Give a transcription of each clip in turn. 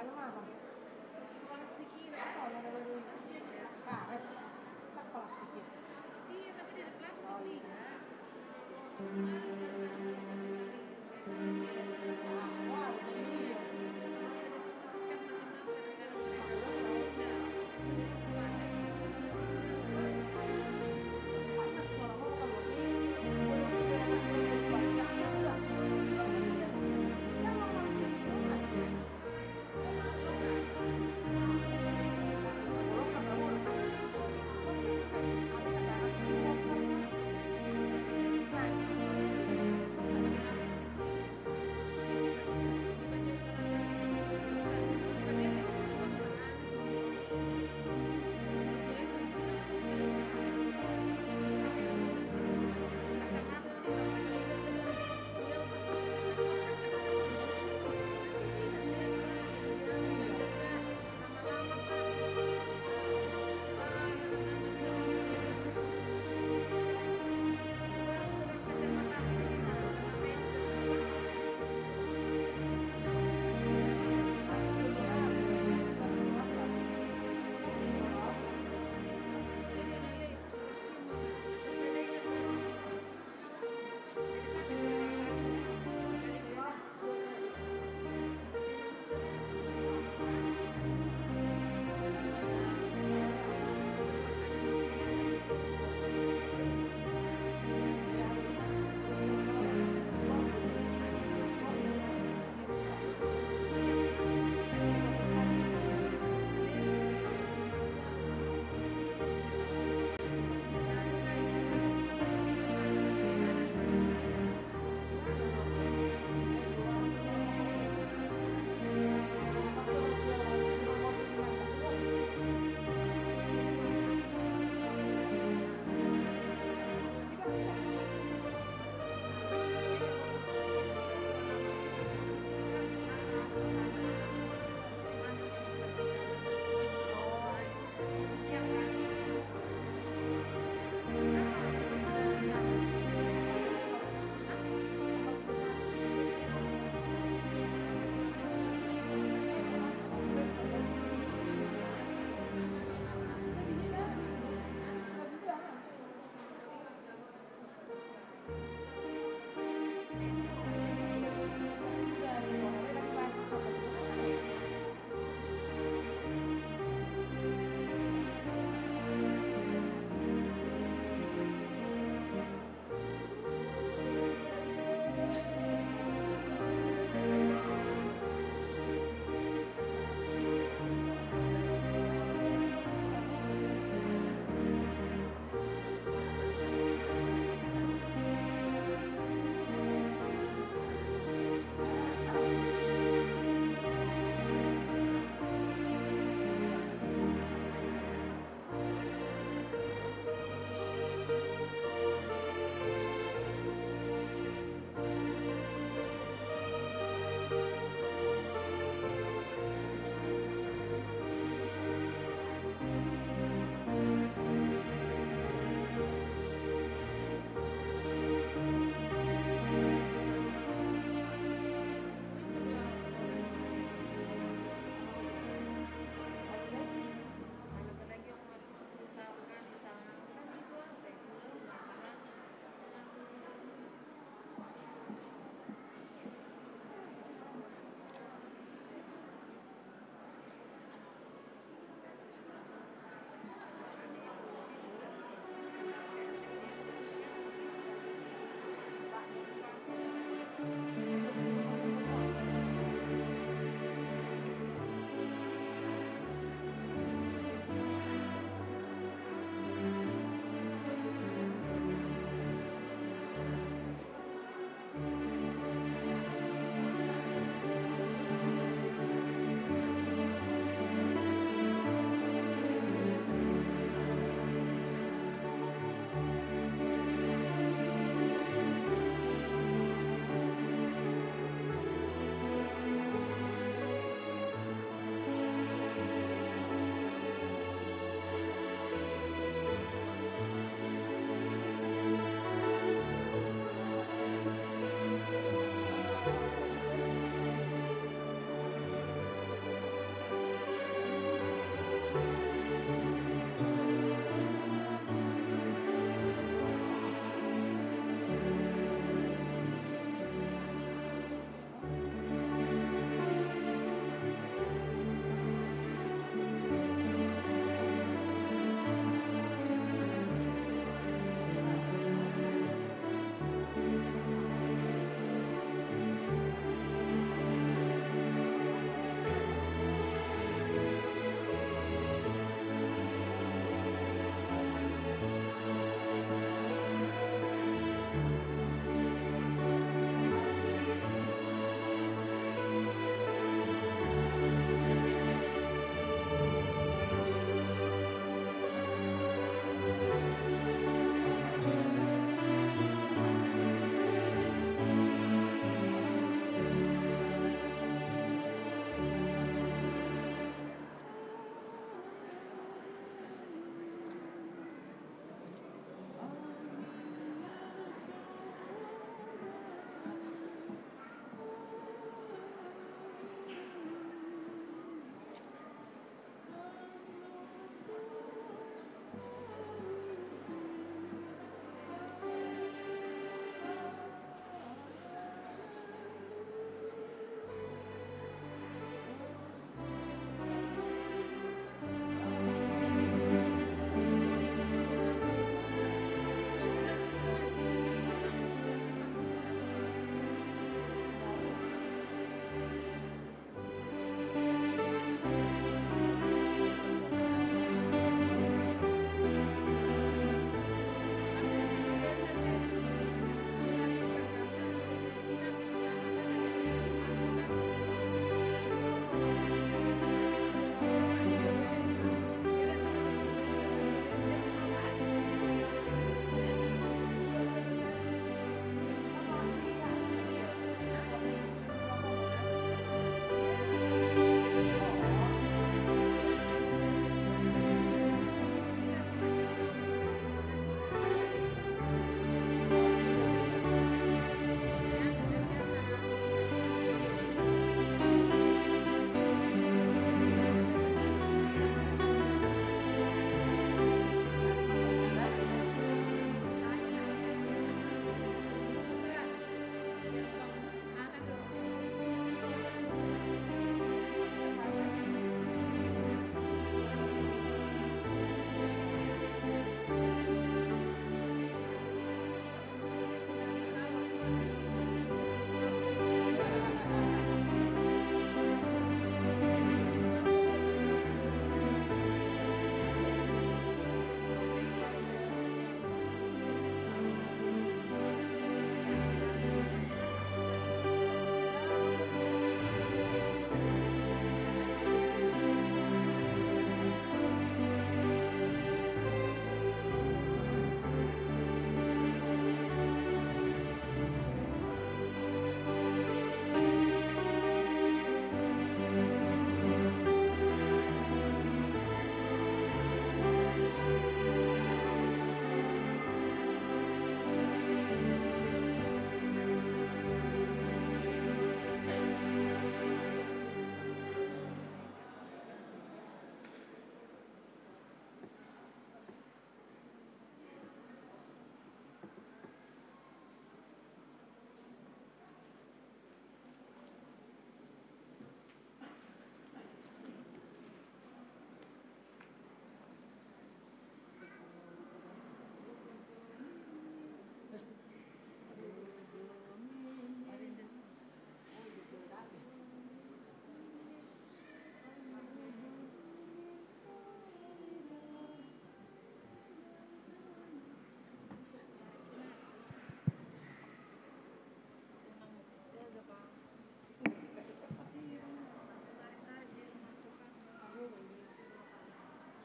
ano mama? Plastikin. Apa yang lalaruin? Karet. Tak plastikin. Iya, tapi dari plastik Oh, nih. iya. Kalau kemarin baru-baru kali beda sih. Wah, iya. Beda sih masih kan masih mau gara-gara Aku mereka udah tahu. udah khawatir soalnya Pas nanti suara mau bukan lebih. Boleh juga yang nanti mau dibalik. Ya udah. Udah mending ya. Kan normal gitu aja.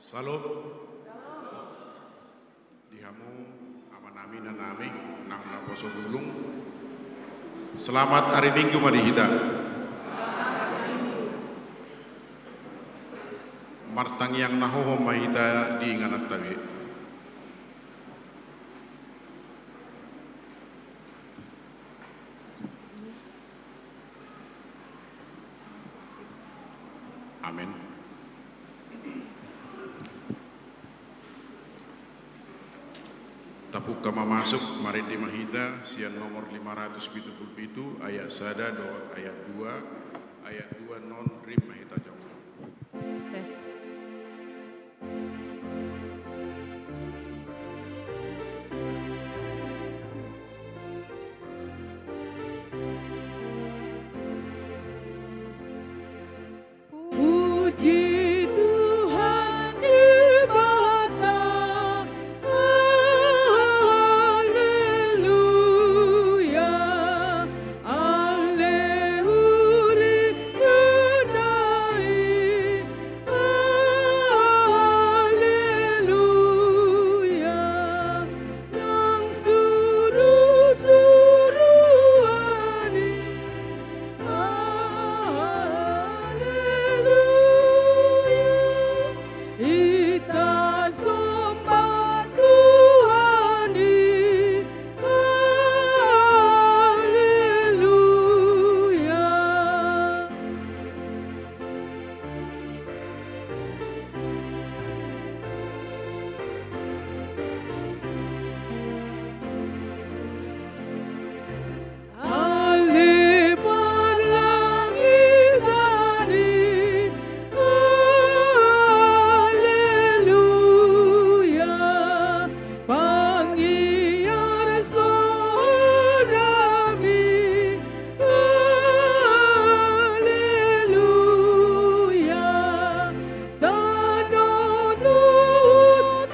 Salam. Dihamu amanami nanami nang naposo dulung. Selamat hari Minggu madihita. Martang yang nahoho mahita di nganat tabi. Amin. Tapuk kama masuk mari di mahita sian nomor 577 ayat sada do ayat 2 ayat 2 non rim mahita jonglo. Puji Tuhan di bata, haleluya, alehuri yunai, haleluya, nang suru-suruani, Ita sembah Tuhan di haleluya. Alebar langit dari haleluya, panggiyar sorami haleluya, tanonut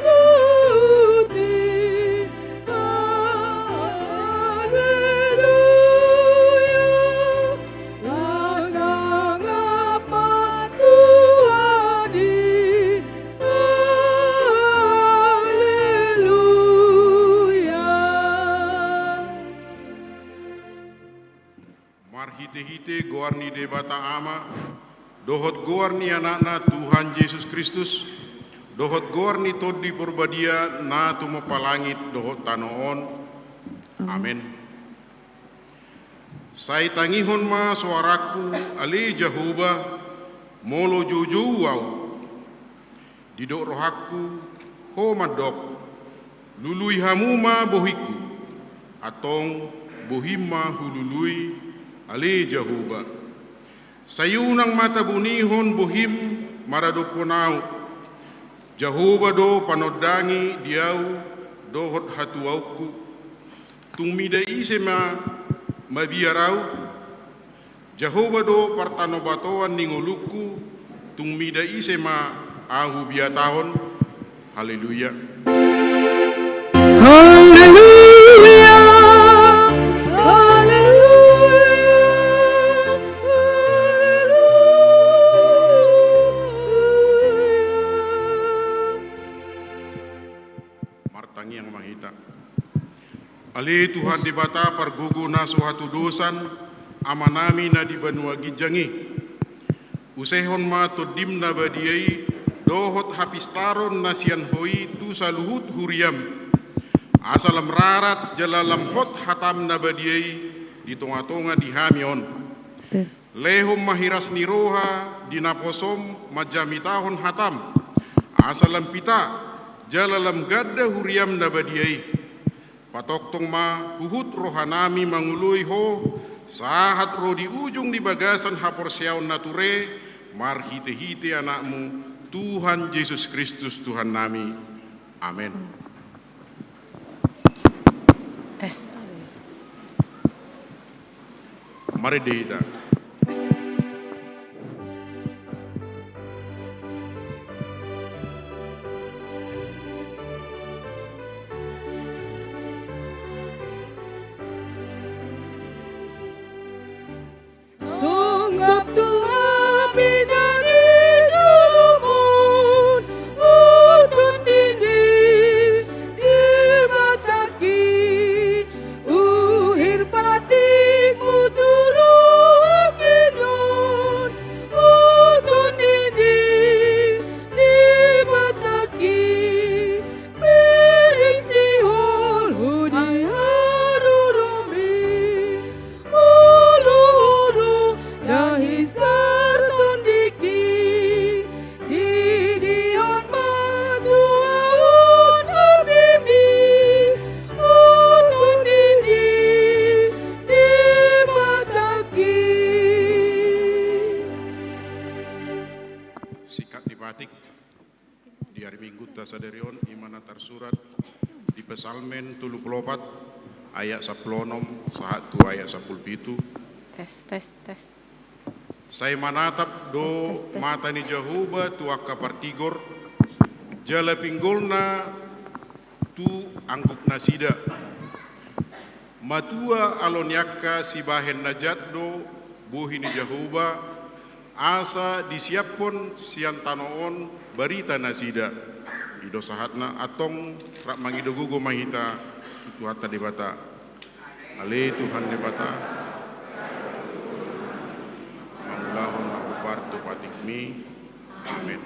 nuti haleluya, lagang apa Tuhan di haleluya. Marhite-hite goarni debata ama, dohot goarni anakna Tuhan Yesus Kristus, dohot goarni todi porbadia na tumo palangit dohot tanoon. Amin. Sai tangihon ma suaraku ali Jehovah molo juju wau. Didok rohaku ho madok lului hamuma bohiku atong bohima hulului ali Jehovah. Sayunang mata bunihon bohim maradoponau. Jehovah do panodangi diau dohot hatuauku. Tungmida isema mabiarau. Jehovah do partanobatoan ningoluku. Tungmida isema ahu biatahon. Haleluya. Haleluya, haleluya, haleluya. Martangi yang mahita. Ali Tuhan di bata pargugu na suatu dosan amanami na di banua gijangi. Usehon ma todim na badiai dohot hapistaron nasian hoi tu saluhut huriam. Asalam rarat jalalam hot hatam na badiai di tonga-tonga di hamion. Lehom mahiras niroha di naposom majamitahon hatam. Asalam pita jalalam gadda huriam na badiai. Patoktong ma huhut rohanami mangului ho sahat ro di ujung di bagasan haporsiaon nature marhite-hite anakmu Tuhan Yesus Kristus Tuhan nami. Amin. Tes. Mari dihita. Songgap tu api dari jumun, Tupatik di hari Minggu tasaderion imana tersurat di Pesalmen 34 ayat 16 sahatu ayat 17. Tes. Saya manatap do Tes. mata ni Jehovah tuaka partigor jala pinggolna tu angguk nasida matua alon yakka si bahen najat do buhi ni Jehovah asa disiapon sian tanoon barita nasida ido sahatna atong rak mangido gugo mahita itu hatta debata ale Tuhan debata manglahon ubar tupatikmi amin.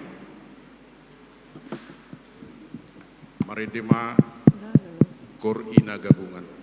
Maridema kor ina gabungan.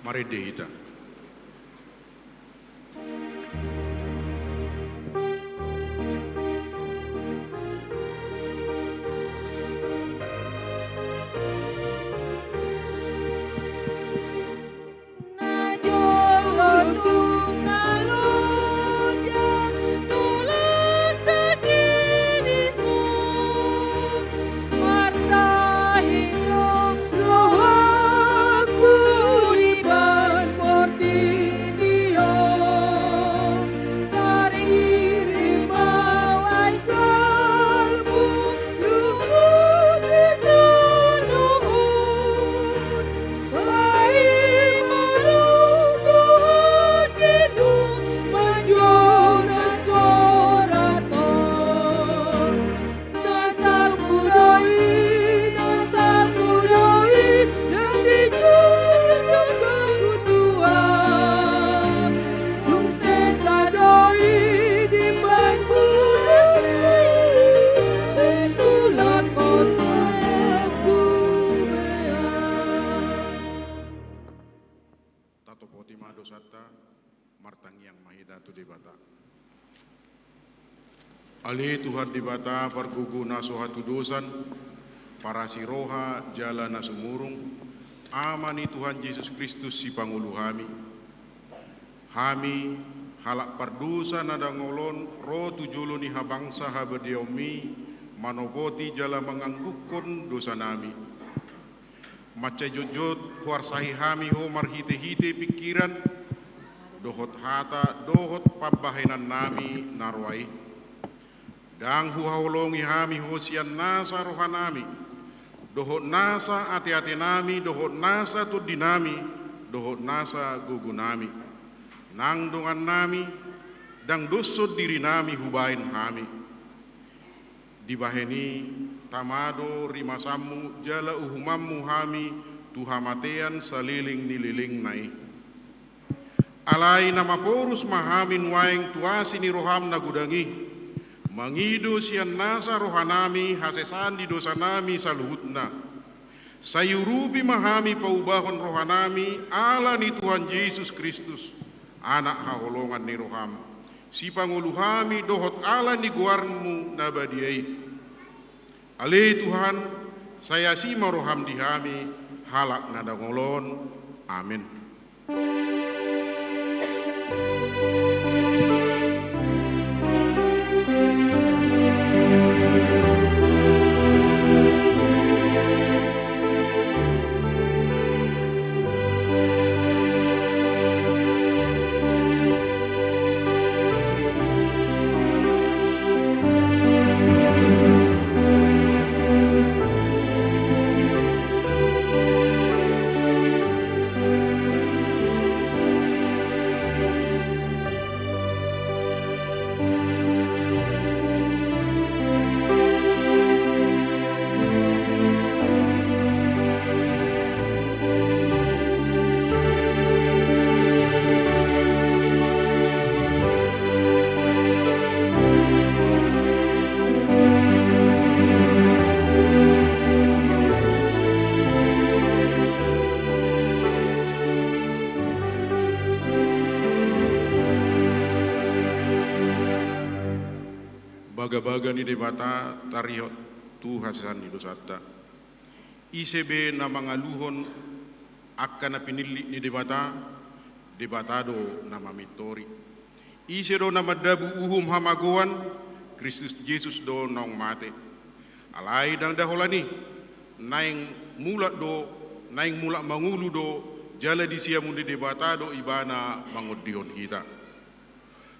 Mari dihita. Ali Tuhan di bata pergugu naso hatu dosan, para siroha jala na sumurung, amani Tuhan Yesus Kristus si pangulu hami. Hami halak pardusa nada ngolon, ro tujulu ni habangsa habadiomi, manoboti jala menganggukon dosa nami. Maca jojot kuarsahi hami ho marhite-hite pikiran, dohot hata, dohot pabahenan nami narwai. Dang huhaulongi hami hosian nasa rohanami, dohot nasa ati-ati nami, dohot nasa tudinami, dohot nasa gugunami. Nang dongan nami, dang dosod diri nami hubain hami. Dibaheni tamado rimasamu jala uhumammu hami, tuhamatean saliling nililing nai. Alai nama porus mahamin waing tuasi ni roham na gudangi. Mangido sian nasa rohanami hasesan di dosa nami saluhutna. Sayurupi mahami paubahon rohanami ala ni Tuhan Yesus Kristus anak haholongan ni roham. Si panguluhami dohot ala ni guarmu nabadiai. Ale Tuhan saya si maroham dihami halak nada ngolon. Amin. Baga-baga ni debata tarihot tu hasan di dosata. ICB na mga luhon akka na pinili ni debata, debatado na mamitori. Ise do na madabu uhum hamaguan, Kristus Jesus do nong mate. Alay dang daholani, naing mula mangulu do, jala di siya mundi debatado ibana mangudihon kita.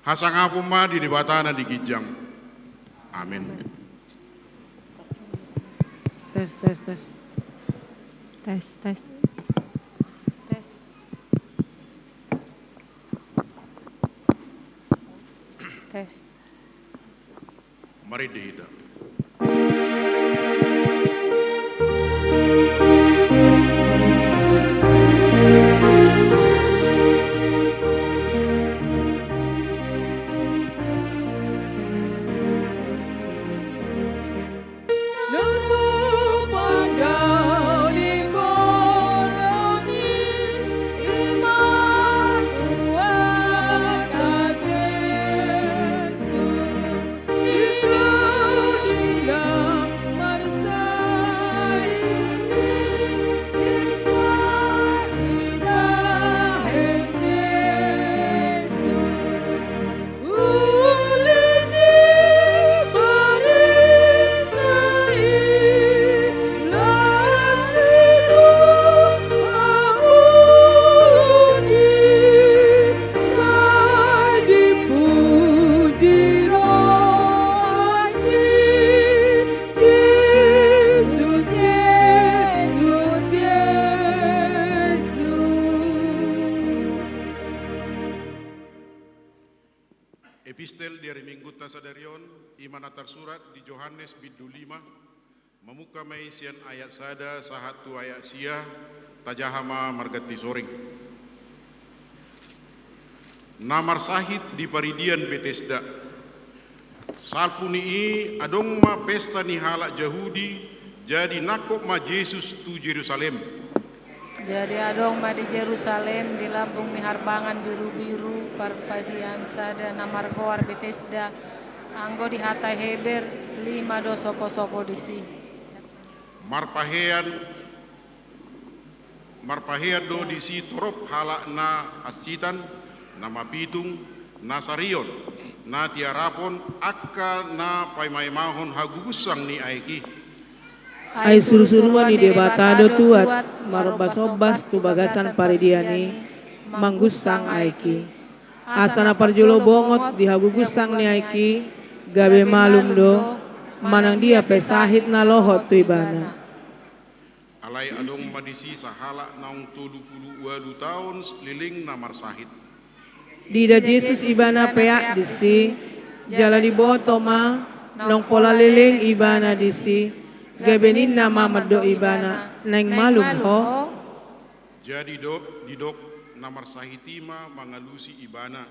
Hasang ma di debata na di Gijang. Amin. Tes, tes, tes. Tes, tes. Tes. Tes. Mari dihita. Ilmu Epistel dari Minggu Tasadarion, imana tersurat di Yohanes bidu 5, memuka maisian ayat sada sahatu ayat sia, tajahama margati soring. Namar sahid di Paridian Bethesda. Salpuni adong ma pesta ni halak Yahudi, jadi nakop ma Yesus tu Yerusalem. Jadi adong ma di Jerusalem di lambung ni harbangan biru-biru parpadian sada namar goar Bethesda anggo di hatai Heber 5 do sopo-sopo disi. Marpahean do disi torop halak na ascitan nama pitung Nasarion na tiarapon akka na paimaimahon hagugusang ni aiki. Ai surusuruan di debatado tuat marbasobas tu bagasan Paridiani manggusang aiki. Asana parjulo bongot di hagugusang ni aiki gabe malum do manang dia pesahit na lohot tu ibana. Alai adong madisi sahala naung 32 tahun liling namar sahid. Dida Yesus ibana peak disi jala di botoma nong pola liling ibana disi gabenin nama meddo ibana neng malum ho. Jadi didok namar sahitima mangalusi ibana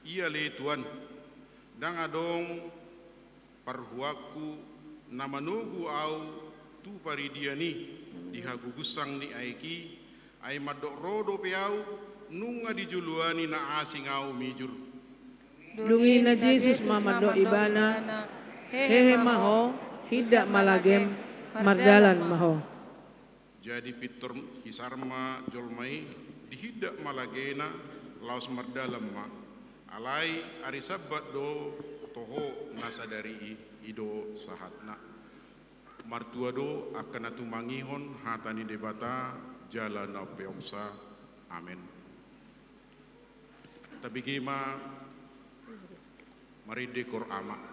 ia le tuan dang adong parhuaku nama nugu au tu Paridiani dihagugusang ni aiki ai madok rodo peau nunga dijuluani na asing au mijur. Dungi na Jesus mamado ibana hehe maho hidak malagem mardalan maho. Jadi pitur hisarma jolmai dihidak malagena laos mardalam ma alai ari sabat do toho nasadari ido sahatna martua do akan atu mangihon hatani debata jalana peomsa. Amin. Tapi gima mari dekor ama.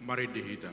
Mari dihita.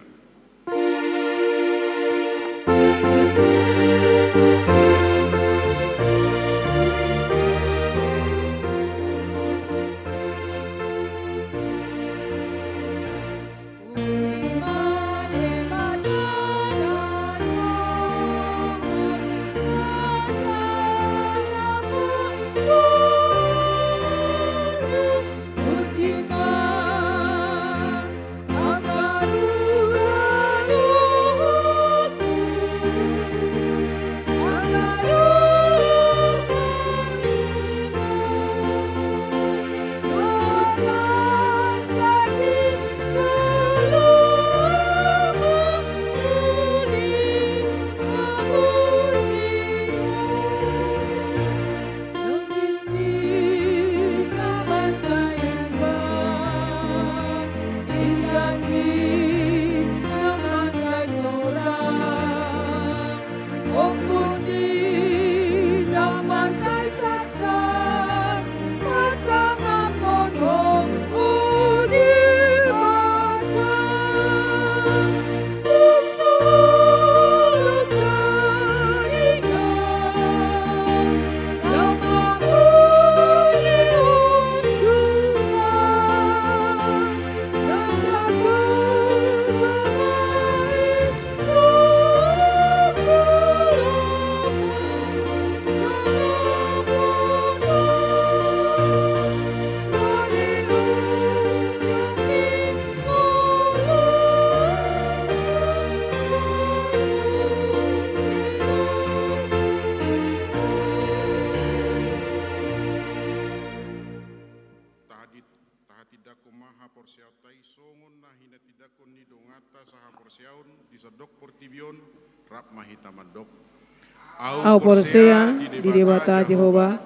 Au porsea di debata Jehova,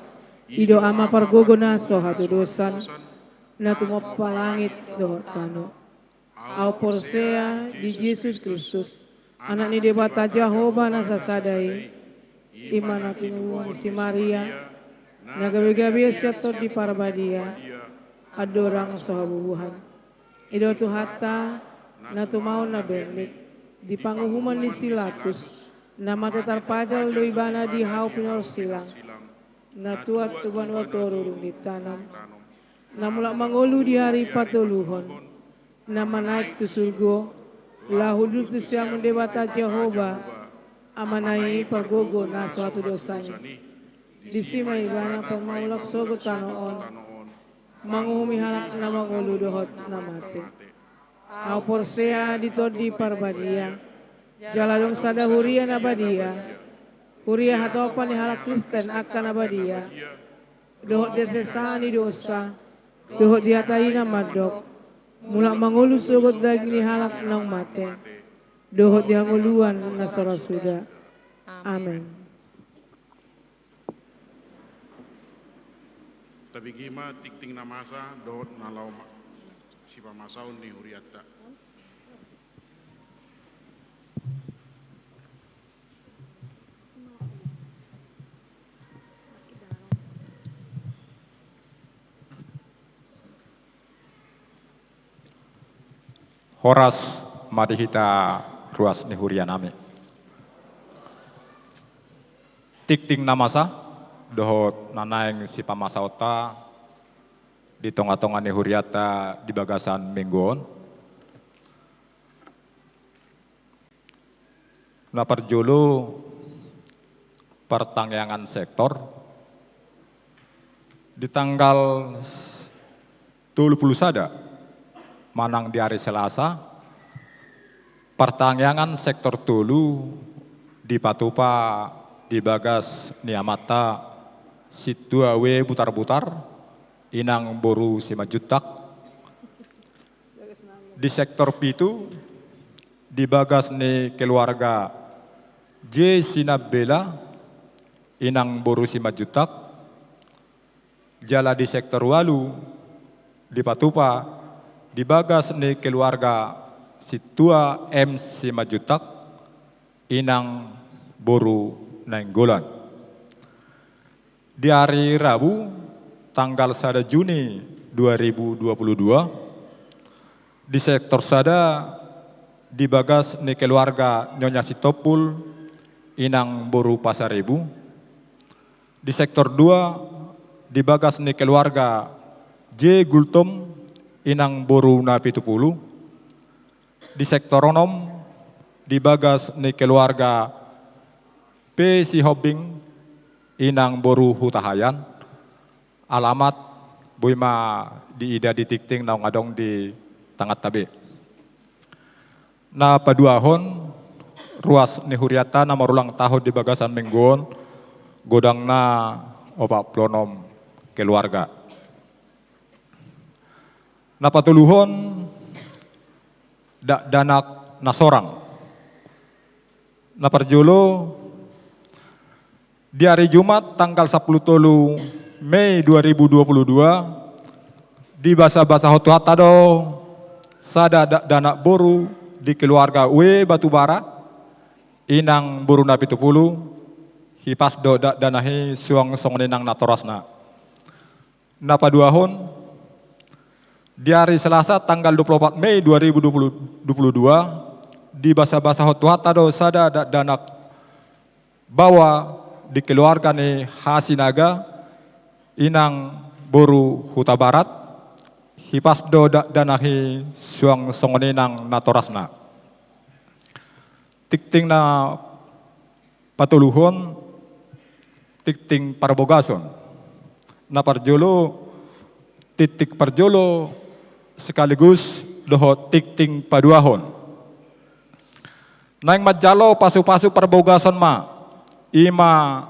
ido ama pargogona sohatu dosan, na tumop palangit dohot kano. Au porsea di Yesus Kristus, anak ni debata Jehova na sasadai, imana kinuwang si Maria, na gabi-gabi siator di parbadia, adorang sohabubuhan. Ido tuhata na tumau na bernik, di panguhuman ni Silatus, na matatarpajal do ibana di hau pinor silang, na tuat tuban watorurung ditanam, na mulak mangulu di hari patuluhon, na manaik tu surgo, lahuduk tu siang mendebata Jehova, amanai pagogo na suatu dosanya. Di sima ibana pemaulak sogo tanoon, manguhumi halak na mangulu dohot na mate. Au porsea ditodi parbadia, jaladong sada huria nabadia, huria hatopan ni halak Kristen akan nabadia, dohot desesani dosa, dohot diatai namadok, mulak mangulu sogot daging ni halak nang mate, dohot dianguluan na sora suda. Amin. Tapi gima tikting namasa dohot nalau si pamasaun ni huriatta. Horas madihita ruas ni hurianami. Tikting namasa dohot nanaeng si pamasaota di tonga-tonga ni huriata di bagasan mingguon. Na perjulu pertangyangan sektor di tanggal 20 sada manang di hari Selasa, pertangyangan sektor tulu di Patupa di bagas niamata situa we butar-butar inang boru simajutak di sektor pitu di bagas ni keluarga J Sinabela inang boru simajutak jala di sektor walu di Patupa di bagas ni keluarga situa M Simajutak inang boru nainggolan. Di hari Rabu tanggal 1 Juni 2022 di sektor sada dibagas ni keluarga Nyonya Sitopul inang boru Pasaribu. Di sektor 2 dibagas ni keluarga J. Gultom inang boru na 70. Di sektor 6 dibagas ni keluarga P. Sihobing inang boru Hutahayan. Alamat buima di ida di tikting na ngadong di Tangat Tabe. Na paduahon ruas ni Huriata na marulang tahun di bagasan Menggon godang na opa plonom keluarga. Na patuluhon danak nasorang. Na parjolo di hari Jumat tanggal 10 Mei 2022 di basa-basa hotu hatado sada danak boru di keluarga W Batubara inang boru na 70 hipas do danahi suang songnenang natorasna. Na paduahon di hari Selasa tanggal 24 Mei 2022 di basa-basa hotu hatado sada danak bawa di keluarga ni Hasinaga inang boru Huta Barat hipas do danahi suang songonenang natorasna. Tikting na patuluhon tikting parbogason na parjolo titik parjolo sekaligus doho tikting paduahon. Naing madjalo pasu-pasu parbogason ma Ima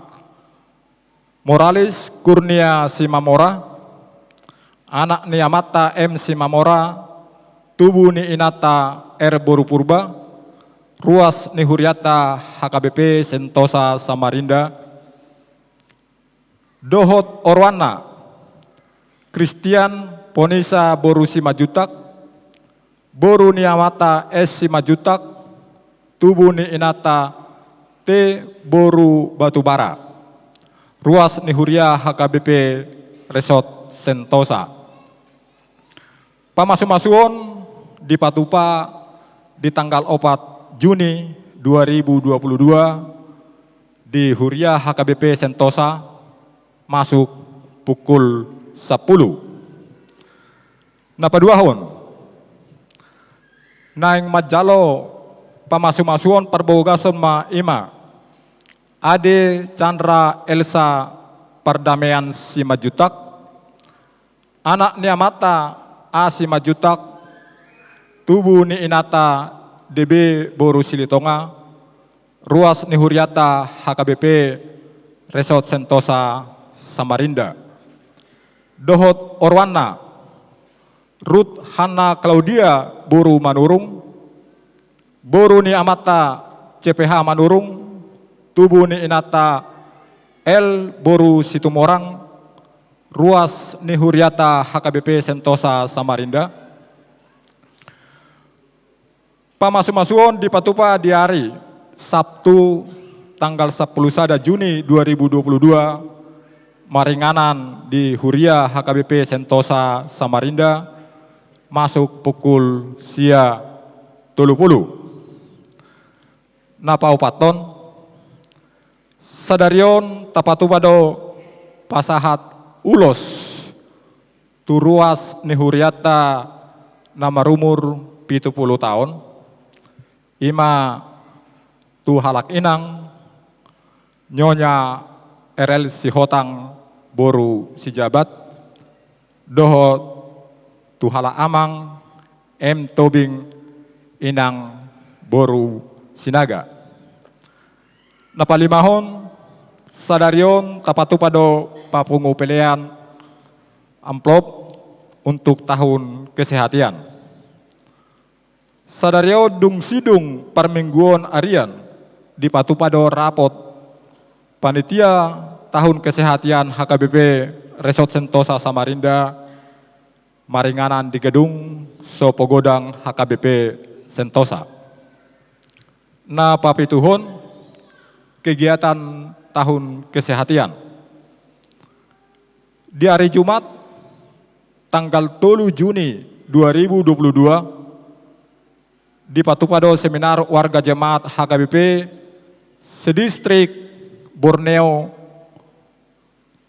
Morales Kurnia Simamora, anak ni Amata M Simamora, tubuh ni Inata R Boru Purba, ruas ni Huriata HKBP Sentosa Samarinda, Dohot Orwana, Christian Ponisa Boru Simajutak, Boru ni Amata S Simajutak, tubuh ni Inata T Boru Batubara, ruas ni Huria HKBP Resort Sentosa. Pamasu-masuon di Patupa di tanggal 4 Juni 2022 di Huria HKBP Sentosa masuk pukul 10. Na paduahon naing madjalo pamasu-masuon parbogason ma ima Ade Chandra Elsa Perdamaian Simajutak, anak ni Amata A Simajutak, tubuh ni Inata DB Boru Silitonga, ruas ni Huriata HKBP Resort Sentosa Samarinda. Dohot Orwana, Ruth Hana Claudia Boru Manurung, Boru ni Amata CPH Manurung, tubuh ni Inata L Boru Situmorang, ruas ni Huriata HKBP Sentosa Samarinda. Pamasu-masuon di Patupa di hari Sabtu tanggal 10 Juni 2022 maringanan di Huria HKBP Sentosa Samarinda masuk pukul sia 30. Napa upaton sadarion tapatupado pasahat ulos turuas ni Huriata nama rumur 70 tahun ima tu halak inang Nyonya RL Sihotang Boru Sijabat doho tu halak amang M Tobing inang Boru Sinaga. Napalimahon sadarion tapatupado papungu pelean amplop untuk tahun kesehatan. Sadario dung sidung permingguan arian di patupado rapot panitia tahun kesehatan HKBP Resort Sentosa Samarinda maringanan di gedung Sopogodang HKBP Sentosa. Na papituhon kegiatan tahun kesehatan. Di hari Jumat tanggal 3 Juni 2022 di Patupado seminar warga jemaat HKBP sedistrik Borneo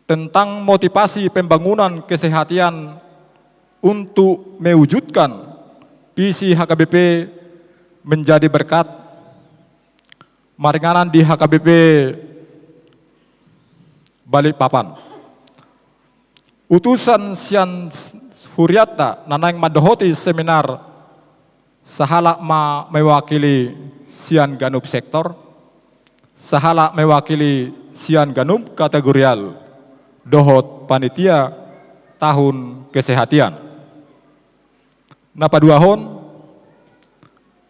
tentang motivasi pembangunan kesehatan untuk mewujudkan visi HKBP menjadi berkat. Maringanan di HKBP Balikpapan. Utusan Sian Huriata Nanang Madohoti seminar sahala mewakili Sian Ganup sektor, sahala mewakili Sian Ganup kategorial dohot panitia tahun kesehatan. Napa duahon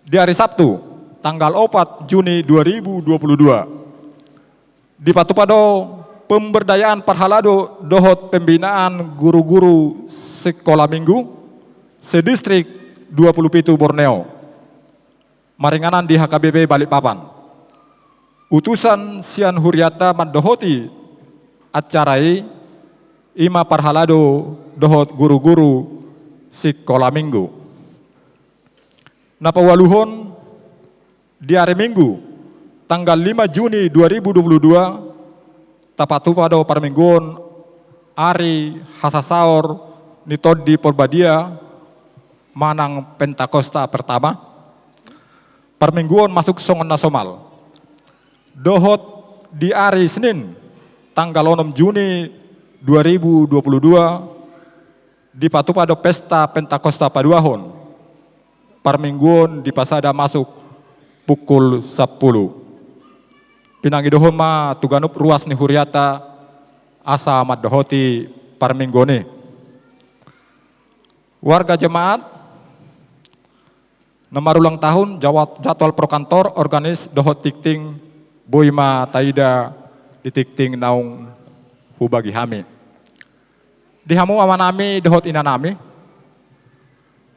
di hari Sabtu tanggal 4 Juni 2022 di Patupado pemberdayaan parhalado dohot pembinaan guru-guru sekolah minggu sedistrik 27 Borneo. Maringanan di HKBP Balikpapan. Utusan Sian Huriata Madohoti acarai ima parhalado dohot guru-guru sekolah minggu. Napa waluhon di hari Minggu tanggal 5 Juni 2022 Tapatupado parmingguon Ari Hasasaor nitod di Porbadia manang Pentakosta pertama parmingguon masuk songon nasional dohot di hari Senin tanggal 6 Juni 2022 di Patupado Pesta Pentakosta Paduahon parmingguon di Pasada masuk pukul 10. Pinangidohon ma tuganup ruas ni Huriata asa madohoti parminggone. Warga jemaat nomor ulang tahun jadwal prokantor organis dohot tikting boima taida di tikting naung hubagi hami. Dihamu amanami dohot inanami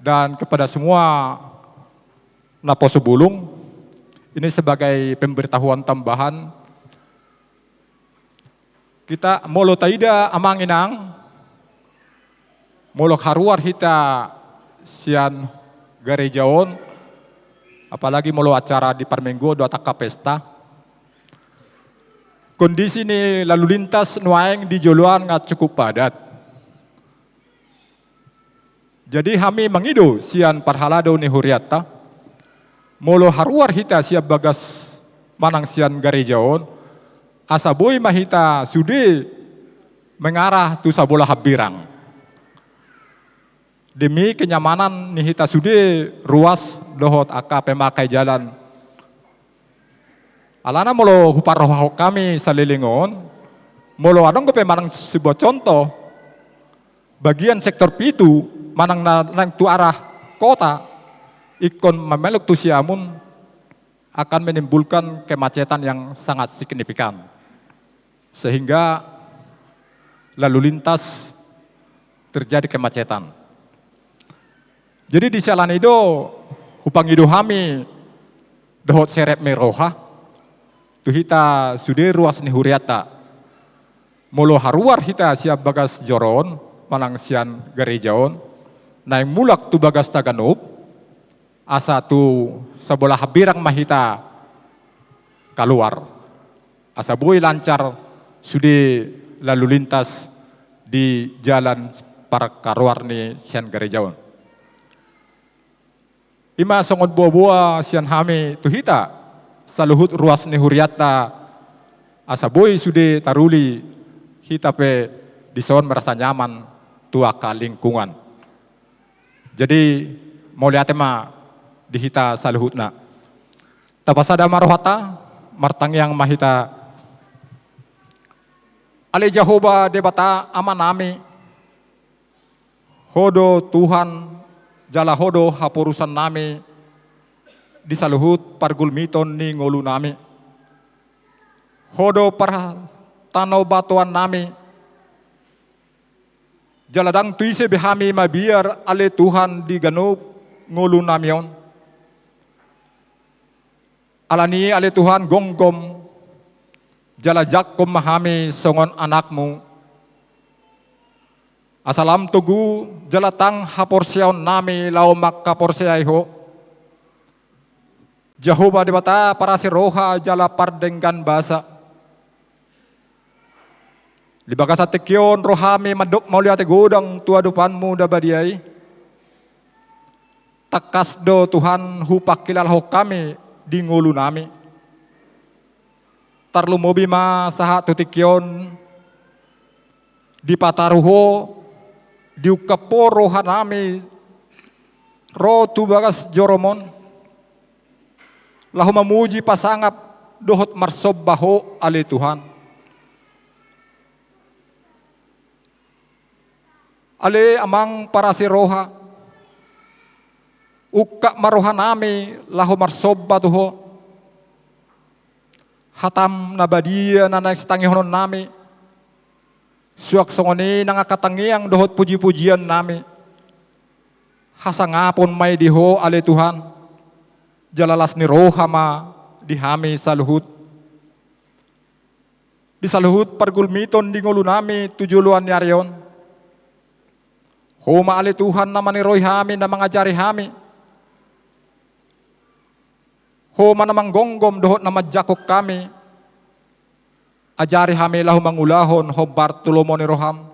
dan kepada semua naposo bulung. Ini sebagai pemberitahuan tambahan. Kita molo taida amanginang, molo haruar hita sian garejaon, apalagi molo acara di Parmenggo do ataka pesta. Kondisi ni lalu lintas nuaeng di Joluan nggak cukup padat. Jadi kami mengido sian parhalado ni Huriata. Molo haruar hita siap bagas manang sian garejaon asa boy mahita sude mengarah tu sabola habirang demi kenyamanan ni hita sude ruas dohot aka pemakai jalan alana molo huparoh kami salilingon molo adong ko pemanang sebuah contoh bagian sektor pitu manang nang tu arah kota ikon memeluk tu siamun akan menimbulkan kemacetan yang sangat signifikan sehingga lalu lintas terjadi kemacetan. Jadi di jalan itu hupangido kami dohot serep meroha tu hita sude ruas ni Huriata molo haruar hita siap bagas joron manang sian garejaon naik mulak tu bagas taganup asa tu sebelah habirang mahita keluar asa boy lancar sudah lalu lintas di jalan para karuar ni sian garejaon ima songot buah-buah sian hami tu hita saluhut ruas ni Huriata asa boy sudah taruli hita pe dison merasa nyaman tu aka lingkungan jadi mau lihat ma dihita saluhutna. Tapasada marohata martang yang mahita ale Jehovah debata amanami hodo Tuhan jala hodo hapurusan nami di saluhut pargulmiton ni ngolu nami hodo par tanau batuan nami jaladang tuise behami mabiar ale Tuhan di ganup ngolu namion alani ale Tuhan gonggom jalajak kom mahami songon anakmu asalam tugu jalatang haporsiaon nami lau makka porsiaiho Jehovah di bata para si roha jala pardenggan basa. Di bagasa tekyon rohami madok mauliate godang tua dupanmu dabadiai. Takas do Tuhan hupak kilalho kami di ngulu nami. Tarlumobi ma saha tutikyon di pataruho di ukapo roha nami ro tu bagas joromon. Lahu memuji pasangap dohot marsobbaho ali Tuhan. Ale amang para si roha ukka maroha nami lahu marsobba tuho hatam nabadia nanay sitangihonon nami suak songoni nangakatangiang dohot puji-pujian nami hasangapon may diho ale Tuhan jalalas ni roha ma dihami saluhut di saluhut pargulmiton di ngulu nami tujuluan yaryon. Huma ali Tuhan na maniroy hami na mangajari hami. Huma na manggonggom dohot na madjakok kami. Ajari hami lahu mangulahon ho Bartolomo ni roham.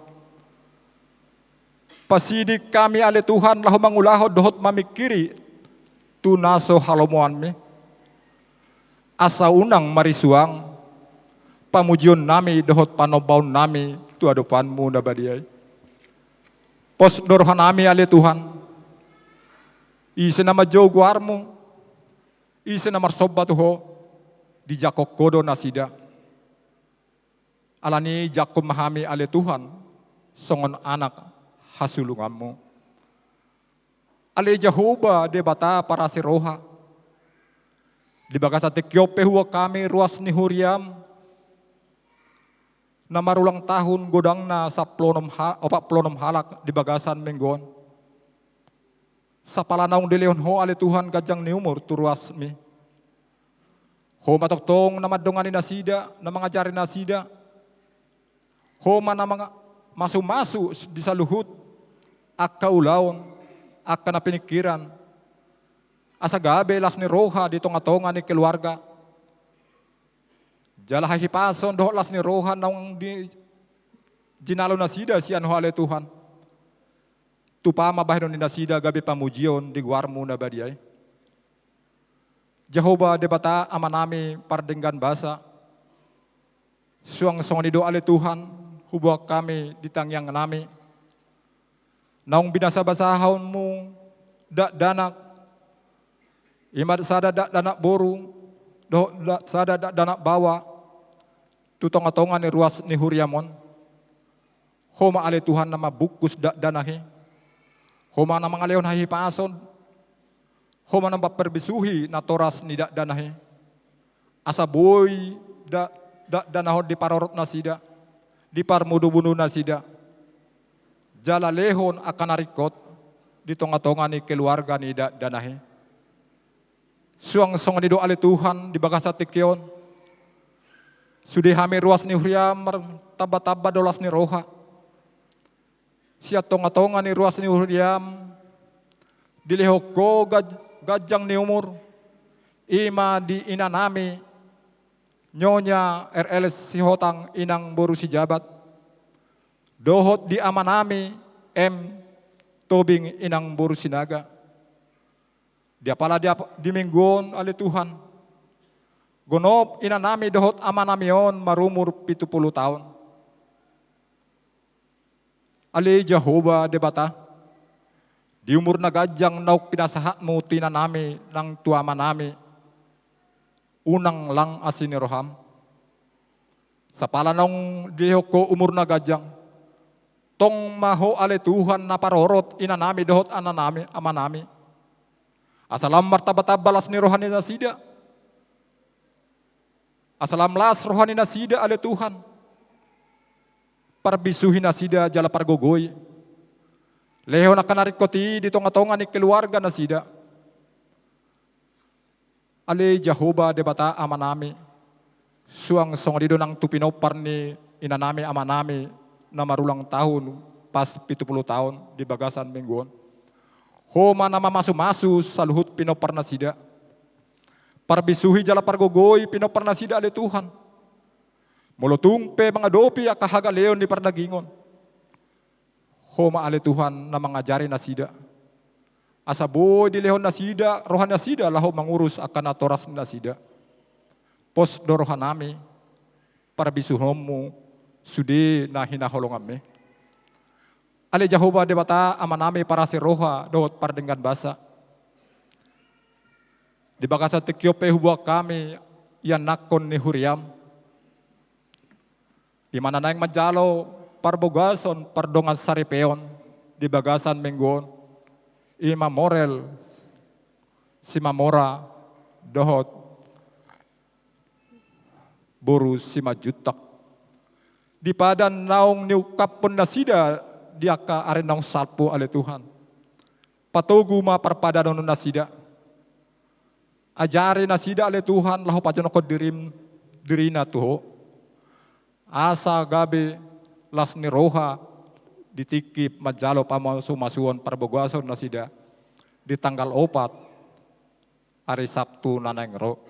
Pasidik kami ali Tuhan lahu mangulahon dohot mamikiri tunaso halomuan mi. Asa unang marisuang pamujion nami dohot panobaun nami tu adopanmu na badiay. Pos dorhan nami ali Tuhan. Isi nama joguarmu. Isi nama marsobba tuho. Di jakok kodo nasida. Alani jakom mahami ali Tuhan. Songon anak hasulunganmu. Ali Jehovah de bata para si roha. Di bagasa tekyope huwa kami ruas ni huriam. Na marulang tahun godang na sa 46 halak di bagasan menggon. Sa palanaong dileon ho ali Tuhan gajang ni umur turuas mi. Ho matoktong na madongan ni nasida, na mga jari nasida. Ho man na mga masu-masu di saluhut, akka ulawon, akka na pinikiran. Asa gabi las ni roha di tonga-tonga ni keluarga. Jala hipason doh las ni rohan nang di jinalo nasida sian ho ale Tuhan. Tupama bahidon ni nasida gabi pamujion di guarmu na badiay. Jehovah de bata amanami pardenggan basa. Suang song ni do ale Tuhan hubak kami ditangyang nami. Naung binasa basahonmu dak danak. Imad sada dak danak boru. Doh sada dak danak bawa. Tutong-atongan ni ruas ni huriamon. Homa ale Tuhan nama bukus danahi. Homa na mga leon hahipason. Homa na perbisuhi na toras ni danahi. Asa boy danahon di parorot na sida. Di parmudu-bunu na sida. Jala lehon akan narikot. Di tonga-tongan ni keluarga ni danahi. Suang song ni do ale Tuhan di bagasa tikyon. Sudah hami ruas ni huriam taba-taba dolas ni roha. Siya tonga-tonga ni ruas ni huriam. Dilihok ko gajang ni umur. Ima di inanami. Nyonya RL Sihotang inang boru si jabat. Dohot di amanami Tobing inang boru sinaga. Dia pala dia di mingguon ali Tuhan. Gonop inanami dohot amanamion marumur 70 tahun. Ali Jehovah de bata. Di umur na gajang nauk pinasahatmu tinanami ng tua manami. Unang lang asini roham. Sa palanong dihoko umur na gajang. Tong maho ale Tuhan na parorot inanami dohot ananami amanami. Asalam martabatabalas ni rohani nasida. Asalam las rohani nasida ale Tuhan. Parbisuhin nasida jala pargogoy. Leho na kanarikoti di tonga-tonga ni keluarga nasida. Ale Jehovah de bata amanami. Suang songrido ng tupinopar ni inanami amanami na marulang tahun pas 70 tahun di bagasan mingguan. Homa na mamasu-masu sa luhut pinopar nasida. Parbisuhi jala pargogoy pinoparnasida ali Tuhan. Mulutungpe mga dopi akahagaleon di pardagingon. Homa ali Tuhan na mengajari nasida. Asaboy di lehon nasida, rohan nasida laho mangurus akan atoras nasida. Pos dorohan nami, parbisuhomu sudi na hinaholongame. Ali Jehovah debata amanami para si roha dohot pardenggan basa. Di bagasa tekyope hubwa kami yan nakon ni Huriam. Imana na yung majalo parbogason pardongan saripeon di bagasan minggon. Ima Morel si Mamora dohot buru si majutak. Di padan naong niukapon na sida dia ka arenong salpo ale Tuhan. Patugu ma parpadanon na sida. Ajari na sida ale Tuhan lahu pajono ko dirina tuho. Asa gabi las ni roha ditikip majalo pamasuon parbogason na sida di tanggal 4 hari Sabtu naneng ro.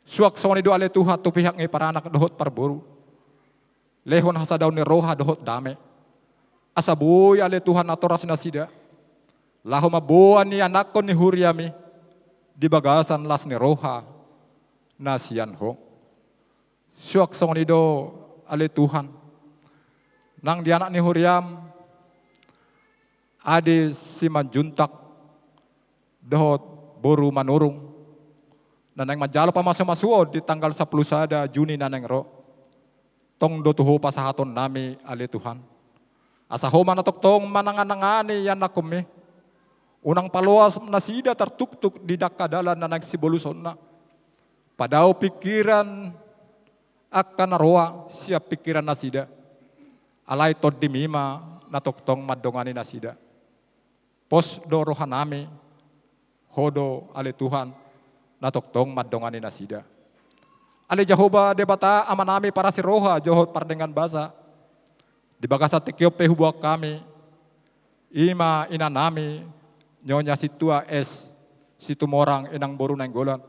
Suak soni do ale Tuhan tu pihak ngi paranak dohot parburu. Lehon hasa daw ni roha dohot dame. Asa boy ale Tuhan atoras na sida. Lahu mabuan ni anakon ni Huriami di bagasan las ni roha na siyan ho. Suak soni do ale Tuhan. Nang di anak ni Huriam ade si manjuntak dohot boru manurung. Nanang majalo pamaso-masuod di tanggal 10 sada Juni nanang ro. Tong do tuho pasahaton nami ale Tuhan. Asa homa na toktong mananganangani yan nakumi. Unang paluas na sida tertuktuk di dakadalan na nagsiboluson na. Padao pikiran akan naroa siap pikiran na sida. Alay tod dimima na toktong madongani na sida. Pos do rohanami hodo ale Tuhan na toktong madongani na sida. Ale Jehovah debata amanami para si roha johot pardengan basa. Di bagasa tikyope hubuak kami. Ima inanami nyonya situa es situmorang inang boru nanggolan.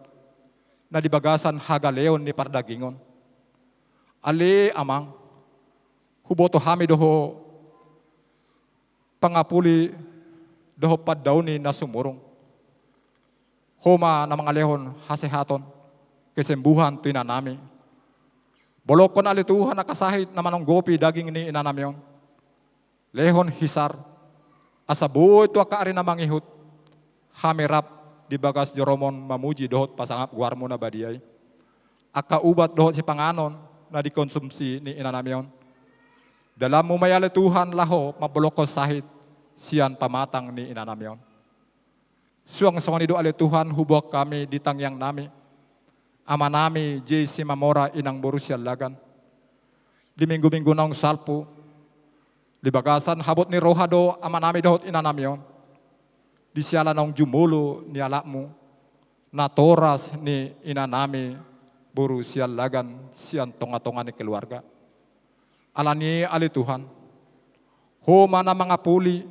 Na di bagasan hagaleon ni pardagingon. Ale amang huboto hami doho pangapuli doho paddauni na sumurong. Homa na mga lehon hasehaton kesembuhan tinanami. Bolokon ali Tuhan nakasahit na manong gopi daging ni inanamyon. Lehon hisar asaboy tu akaari na mangihut hamirap di bagas joromon mamuji dohot pasangap guarmo na badiyay. Aka ubat dohot si panganon na dikonsumsi ni inanamyon. Dalam mumayali Tuhan laho mabolokos sahit siyan pamatang ni inanamyon. Suang song nido ale Tuhan hubok kami di tangyang nami. Ama nami si Mamora inang Borussia Lagan. Di minggu-minggu nang salpo. Di bagasan habot ni rohado ama nami dohot inanamyon. Di siala nang jumulo ni alakmu. Na toras ni inanami Borussia Lagan siyan tonga-tonga ni keluarga. Alani ali Tuhan. Ho mana mga puli,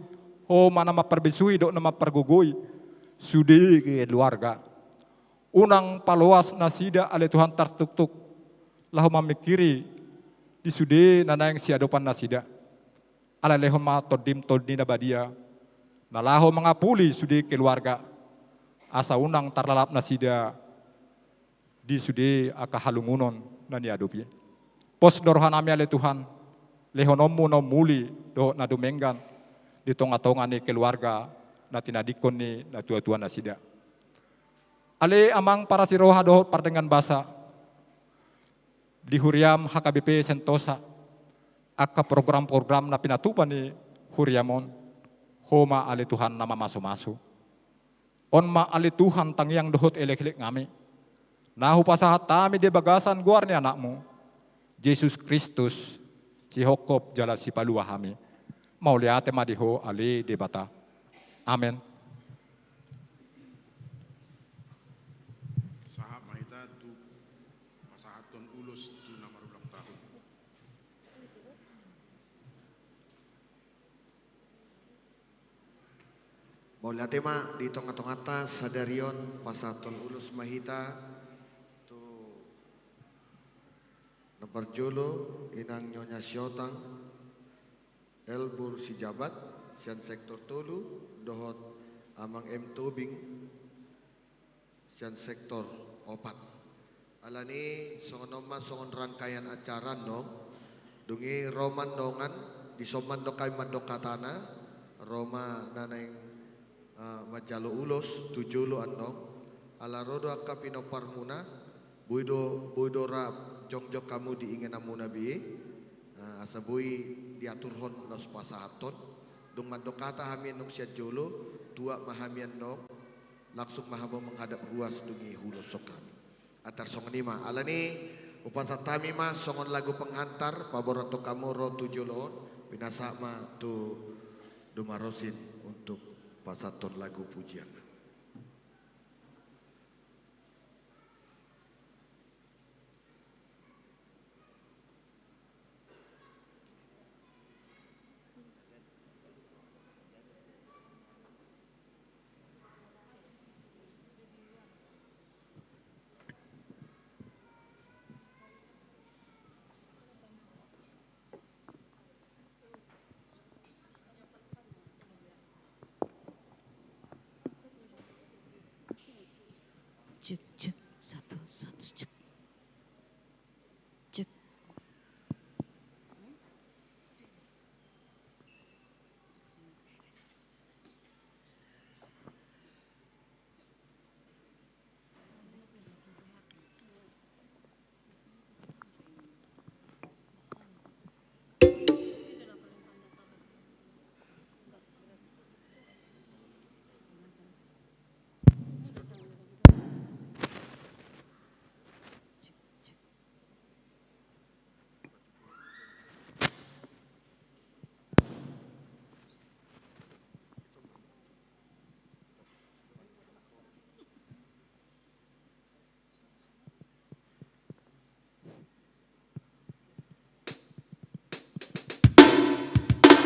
ho mana maperbisui do na mapergugoy. Sudi ke keluarga. Unang paluas na sida ali Tuhan tertuktuk. Lahu mamikiri di sudi na nang siadopan na sida. Ala lehon ma todim na badia. Nalaho mga puli sudi keluarga. Asa unang tarlalap na sida di sudi akahalungunon na niadopi. Pos dorohan ami ale Tuhan, lehonomu no muli do na dumenggan di tonga-tonga ni keluarga na tinadikon ni na tua-tua na sida. Ale amang para si roha do pardengan basa di Huriam HKBP Sentosa aka program-program na pinatupan ni Huriamon homa ale Tuhan na mamaso-maso. On ma ali Tuhan tangyang dohot elek-elek ngami. Nahu pasahat tami di bagasan guar ni anakmu. Jesus Kristus si hokop jala si paluahami. Mauliate madiho ali debata. Amen. Sahab mahita tu pasahaton ulus tu na marulang tahun. Boleh tema di tong-tong atas sadarion pasaton ulus mahita tu naparjolo inang Nyonya Syotang Elbur si jabat sian sektor tolu dohot amang M Tobing sian sektor opat. Alani songon oma songon rangkaian acara nom dungi roman dongan di soman dokai mandokatana Roma naneng majalo ulos tujulo andong ala rodo akka pinoparmuna buido rap jongjok kamu diingin amuna bi asa bui diatur hon los pasahaton dung mandokata hamien nung sia jolo tua mahamian nong langsung mahabo menghadap ruas dungi hulo sokami atar songonima alani upasatami ma songon lagu penghantar paborato kamoro tujolon binasa ma tu dumarosin untuk pasaton lagu pujian. Cek cek satu cek cek.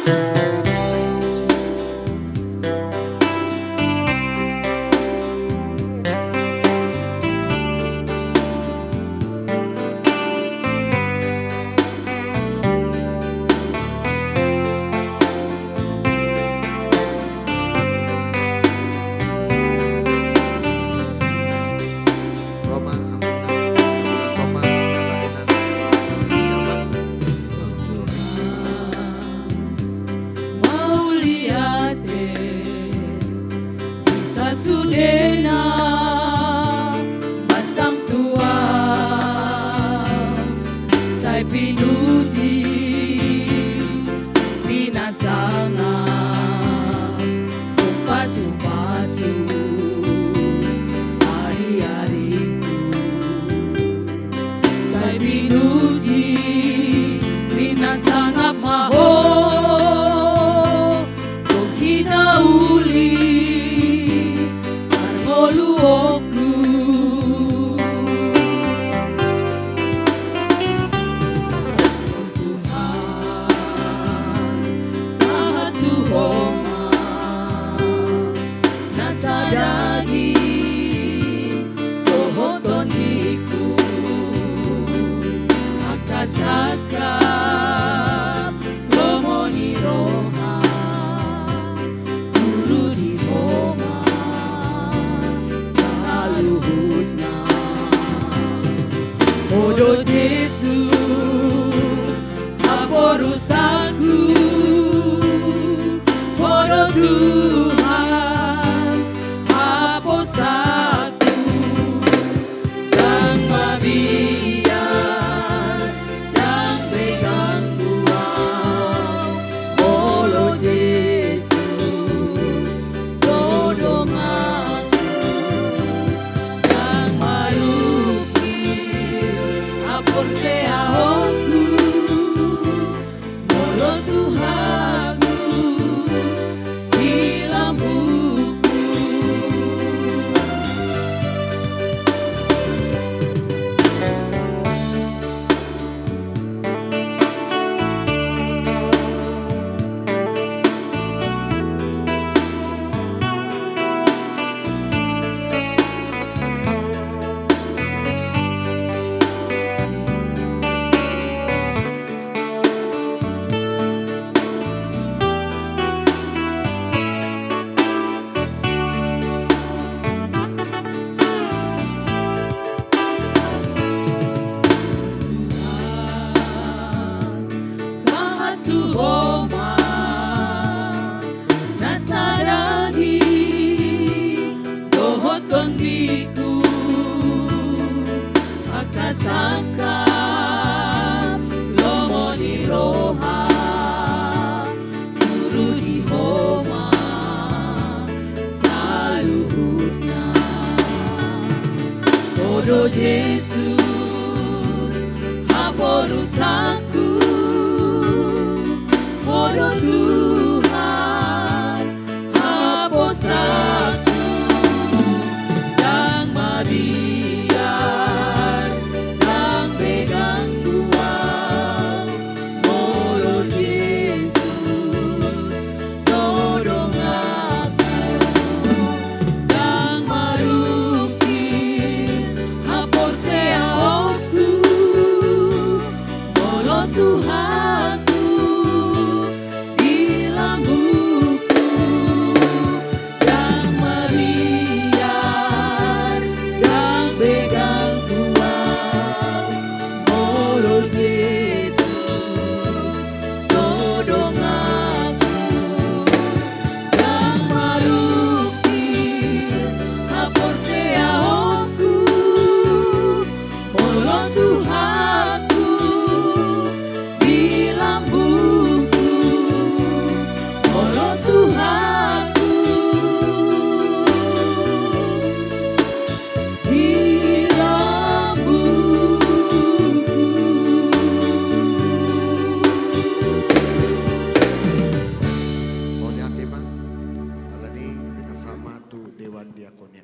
Tuhan, Jesus, haporusaku, Poro Tuhan, haposaku, yang mabiar, yang pegang tuang, Molo Jesus, tolong aku, yang maruki, hapor seaoku, Molo Tuhanku, di lambuku, yang mariar, yang pegang tuang, Molo Jesus, tolong aku, yang maruki, hapor seaoku, Molo Tuhanku, di lambuku, Molo Tuhanku, di lambuku. Mohon yatima, alani pinasama tu Dewan Diakonia.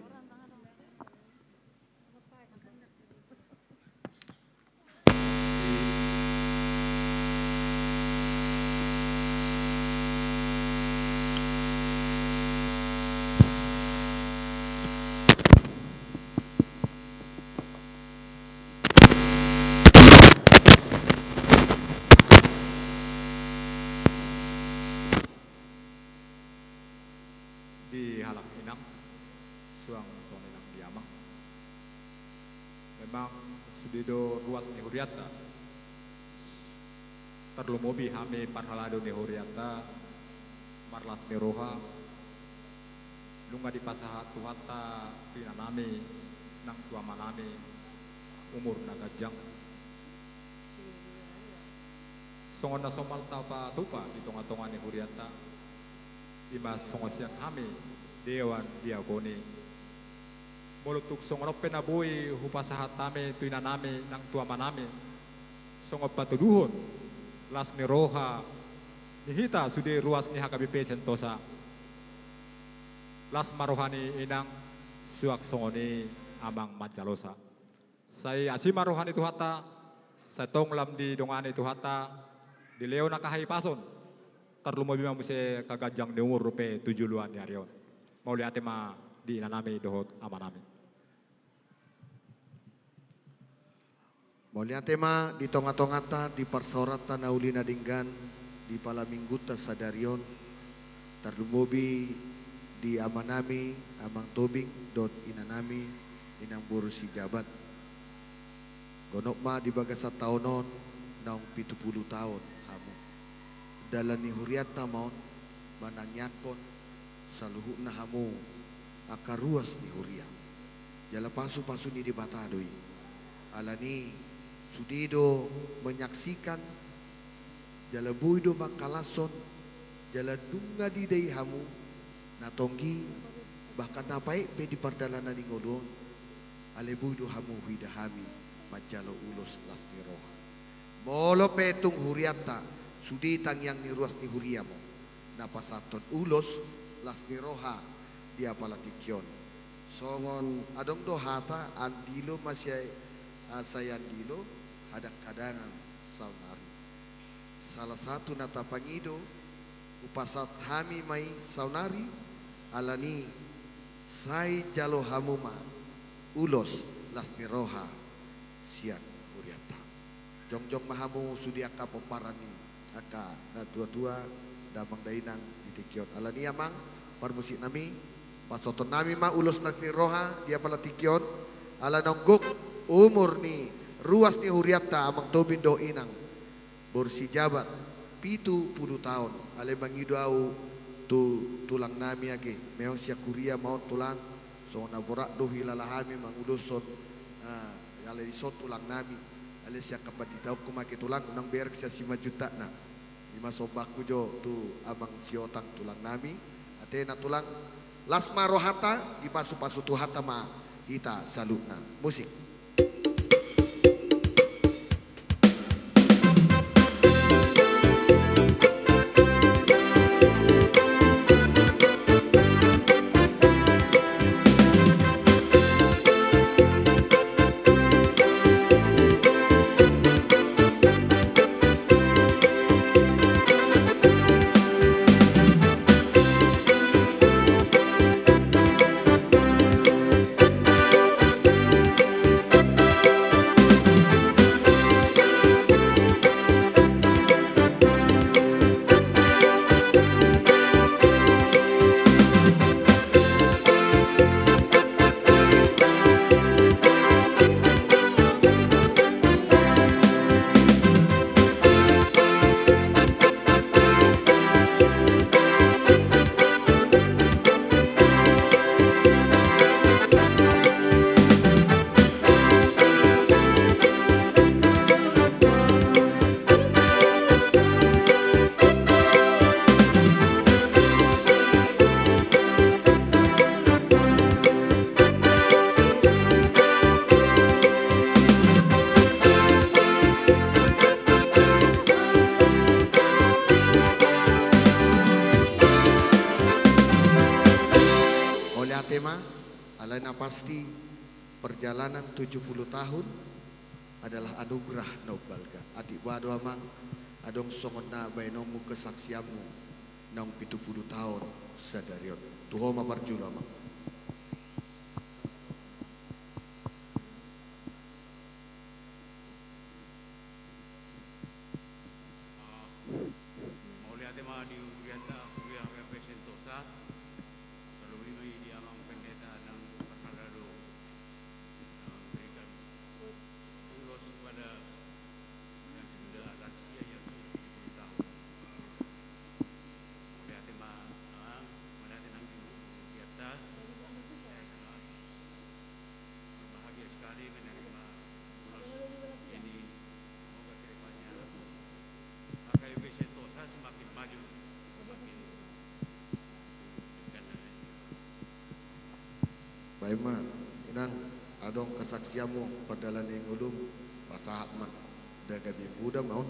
Di halak inang, suang suang inang diamang. Memang sudido ruas ni huriata. Terlumobi hami parhalado ni huriata, marlas ni roha. Lunga di pasaha tuhata pinanami, nang tua manami, umur nagajang. Songon na somal tapa tupa di tonga-tonga ni huriata. Imas songosiang kami Dewan Diakoni. Mulutuk songorop penaboy hupasahat tame tuinanami nang tua manami. Songop patuduhon las ni roha nihita sudi ruas ni HKBP Sentosa. Las marohani inang suak songoni amang Mancalosa. Saya asima rohani tuhata, saya tonglam di dongani tuhata, di leo nakahai pason. Terlumobi mamuse kagajang di umur rupe 7 luan di harion. Mau lihat tema di inanami dohot amanami. Mau lihat tema di tonga-tongata di parsorata naulina dinggan di palamingguta sadarion terlumobi di amanami amang tobing dot inanami inang borusi jabat. Gonokma di bagasa taonon naung 70 tahun hamu. Dalam ni huriata maun manang yakon saluhu na hamu akaruas ni huria. Jala pasu-pasu ni di batadoi. Alani sudido menyaksikan jala buido makalason jala dunga di dai hamu natonggi bahkan napai pe di pardalana di ngodon ale buido hamu hidahami majalo ulos lastiroha. Molo petung huriata sudi tang yang ni ruas ni huriamo napasaton ulos lastiroha dia palatikyon. Songon adong dohata andilo masya sayandilo hadak kadangan saunari. Salah satu nata pangido upasat hami mai saunari alani sai jalo hamuma ulos lastiroha siat huriata. Jongjong mahamu sudi aka peparani aka na tua-tua damang dainang ditikyon. Alani amang parmusik nami pasoton nami ma ulos lastiroha dia palatikyon ala nongguk umur ni ruas ni huriata amang tobindo inang borsi jabat 70 tahun ale mangido au tu tulang nami age meong sia kuria mau tulang so na borak do hilalahami mangudoson ale isot tulang nami ale sia kapat ditau kumake tulang nang berek sia 5 juta na 5 sobakku jo tu amang siotang tulang nami ate na tulang lasma rohata di pasu-pasu tuhata ma hita salutna musik. tema alana pasti perjalanan 70 tahun adalah anugerah nobalga. Adik wado amang adong songon na bainomu kesaksianmu nang 70 tahun sadarion. Tuho maparjulo amang. Baima, inang adong kesaksianmu perdalan yang ulum pasahat mak daga bibuda mau.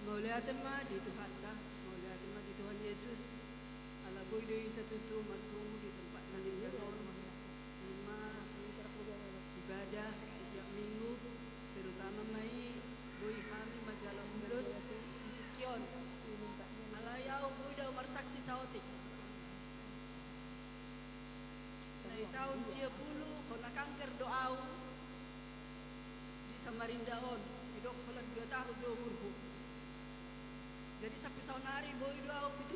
Mauliatin ma di Tuhan kah? Mauliatin ma di Tuhan Yesus. Ala boy do yung tatutu magtungo di tempat namin gano'n. Lima ibadah setiap minggu, terutama mai boy kami majalah terus kion. Alayaw boy daw marsaksi sa otik. Na tahun 10 ko nakangker doaw di Samarindaon. Idok ko lang 2 tahun do urho. Jadi sampai saunari boy doaw 70.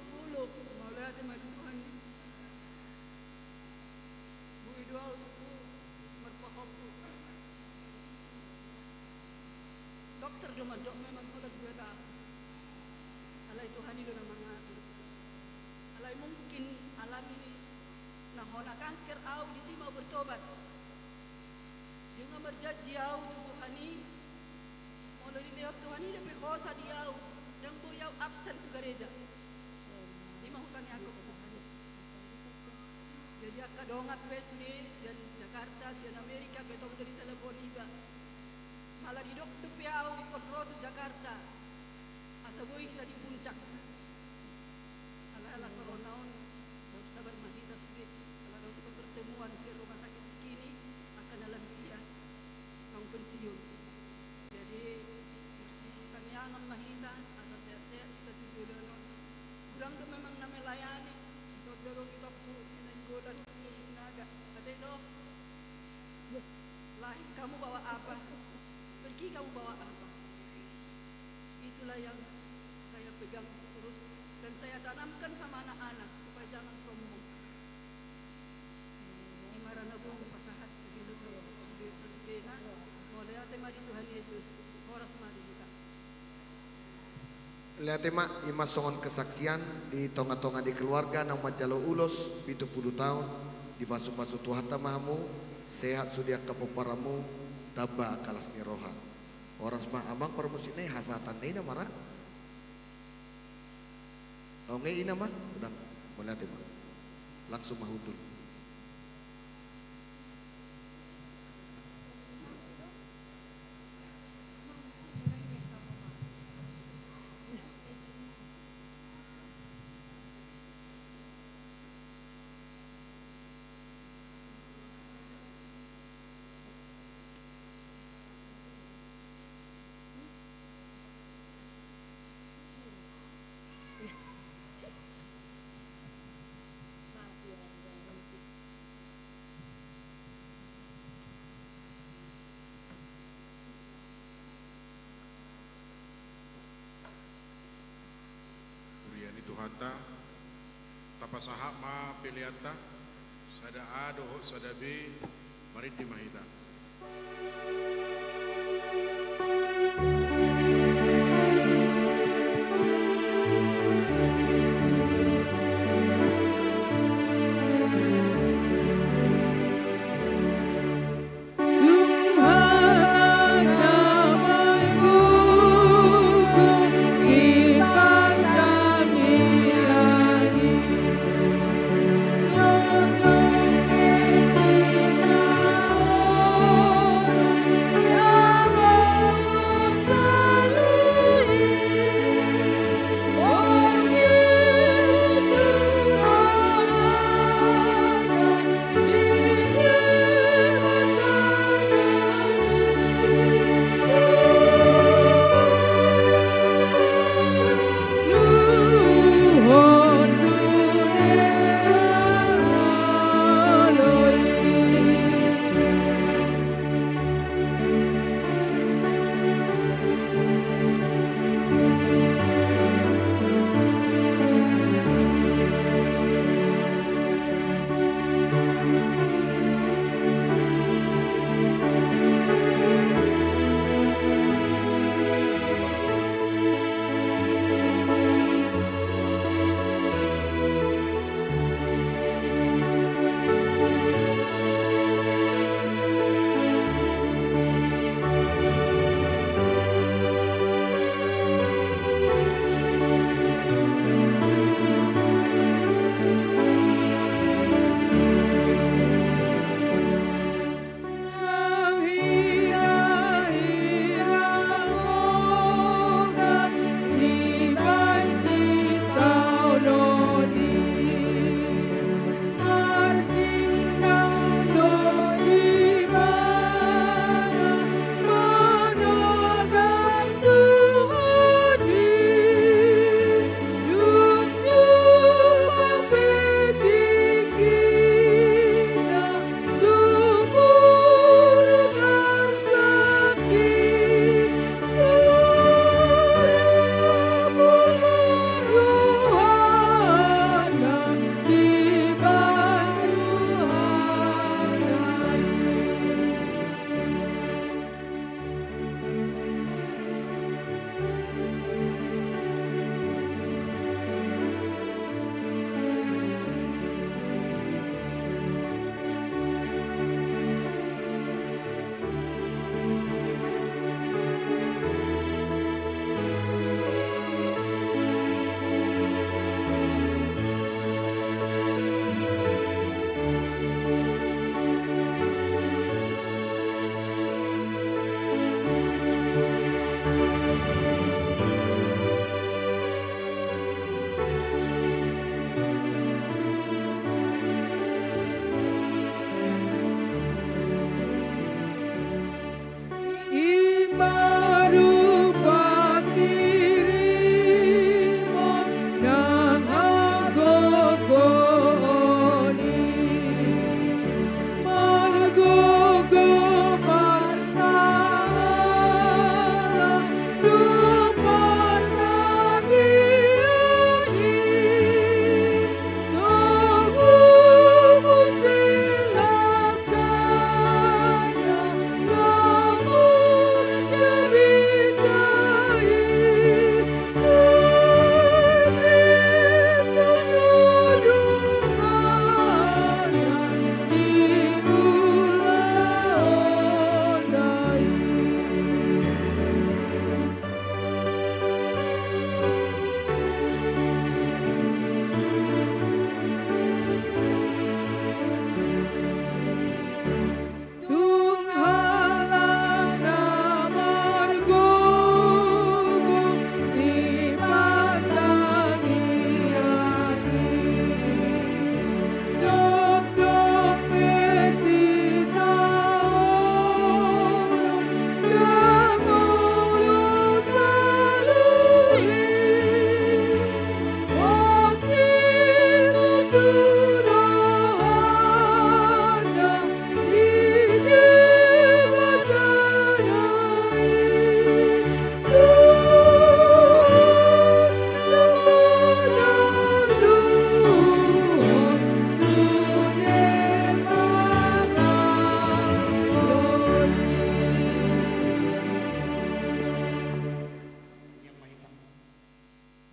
Maulaya ti Tuhan. Boy doaw tu marpakopo. Dokter do man dok memang ko lang 2 tahun. Alay Tuhan itu na mga alay mungkin alam ini na hona kanker aw di sini mau bertobat. Dia nga berjanji aw Tuhan ini mau lihat Tuhan ini tapi khosa dia aw dan boyaw absen tu gereja. Di mahutan aku Tuhan. Jadi akka dongat wes ni sian Jakarta sian Amerika betong dari telepon iba. Malah di dok aw ikon rotu Jakarta. Asaboy kita di puncak. Ala-ala koronaon, dapat sabar mahita sulit. Kalau dapat pertemuan di rumah sakit sekini akan lansia, nang pensiun. Jadi kursi tanyangan mahita, asal sehat-sehat kita tujuh danon. Kurang tu memang nama layani. Saudara kita pu sinenggolan di sinaga. Kata itu, lahir kamu bawa apa? Pergi kamu bawa apa? Itulah yang saya pegang terus dan saya tanamkan sama anak-anak supaya jangan sombong. Imarana buong pasahat begitu sudena mulai tema di Tuhan Yesus horas mari kita. Lihat tema ima songon kesaksian di tonga-tonga di keluarga nang majalo ulos 70 tahun di pasu-pasu Tuhan tamamu sehat sudia kapoparamu taba kalas ni roha. Oras mah amang permusik nih hasatan nih namara. Oh nggak ina mah udah boleh tema langsung mahudul. Tuhata tapasahak ma piliata sada A doho sada B marit di mahita.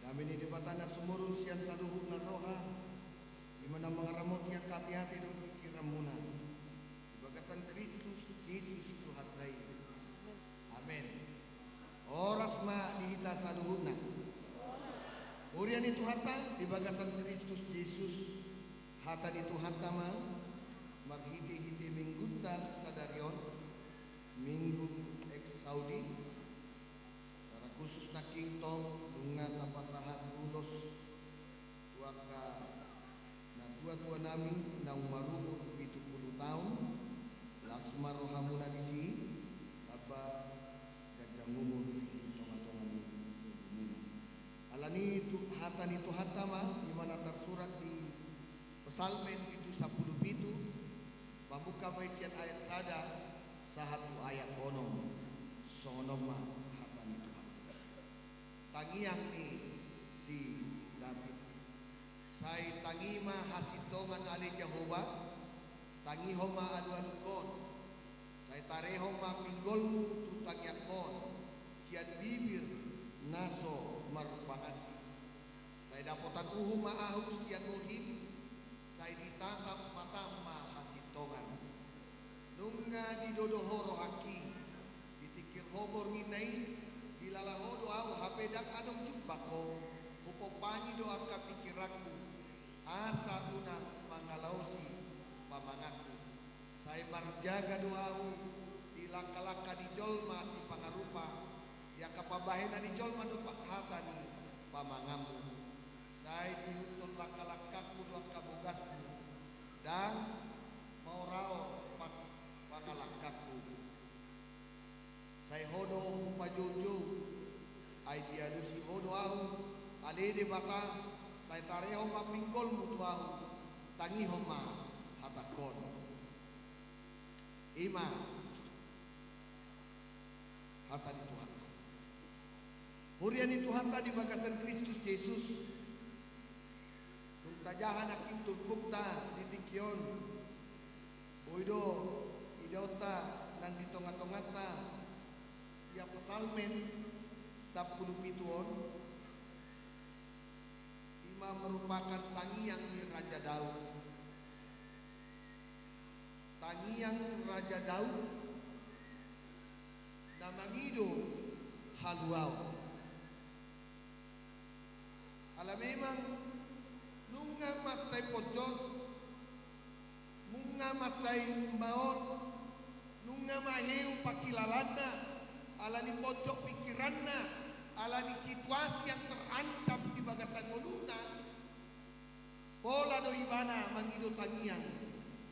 Kami ini debatana sumuru sian saluhut na roha, di mana mengaramot yang hati-hati dan pikiran muna. Di bagasan Kristus Yesus Tuhan Hai. Amin. Oras ma dihita saluhutna. Urian itu hata di bagasan Kristus Yesus hata di Tuhan tama marhiti-hiti minggunta sadarion minggu ex Saudi secara khusus na kingdom bunga tapasahan ulos tuaka na tua-tua nami na umarumur 70 tahun lasma rohamuna disi taba gajah umur tonga-tonga alani itu hata itu hatama di mana tersurat di Pesalmen itu 10 itu pambuka baisian ayat sada sahatu ayat ono sonoma hata itu hata tangiang ni si David sai tangima hasitongan ale Jehovah tangi homa adu kon sai tarehoma pinggolmu tu tangiakon sian bibir naso marpangaci saya dapotan uhuma ahu sian muhim saya ditatap matama hasitongan nungga di dodohoro haki ditikir hobor nginai dilalahodo au hapedak adong jumpako hupopani doa kapikiraku asa unang mangalausi pamangaku saya marjaga doau dilaka-laka di jolma si pangarupa ya kapabahena di jolma dopak hatani pamangamu saya dihutul laka-lakaku doa kabogasmu dan mau rao pangalakaku saya hodo upajojo ai diadusi hodo au alede bata saya tareho mapingkol mutuahu tangi homa hatakon ima hata di Tuhan hurian di Tuhan tadi bagasan Kristus Yesus tuntajahan akin tulbukta di tikyon boido idota dan di tonga-tongata ya pesalmen 10 pituon ima merupakan tangiang di Raja Daud tangiang Raja Daud namangido haluau ala memang nunga matsay pojot nunga matsay maon nunga maheu pakilalana ala ni pojok pikiranna ala di situasi yang terancam di bagasan moluna pola do ibana mangido tangian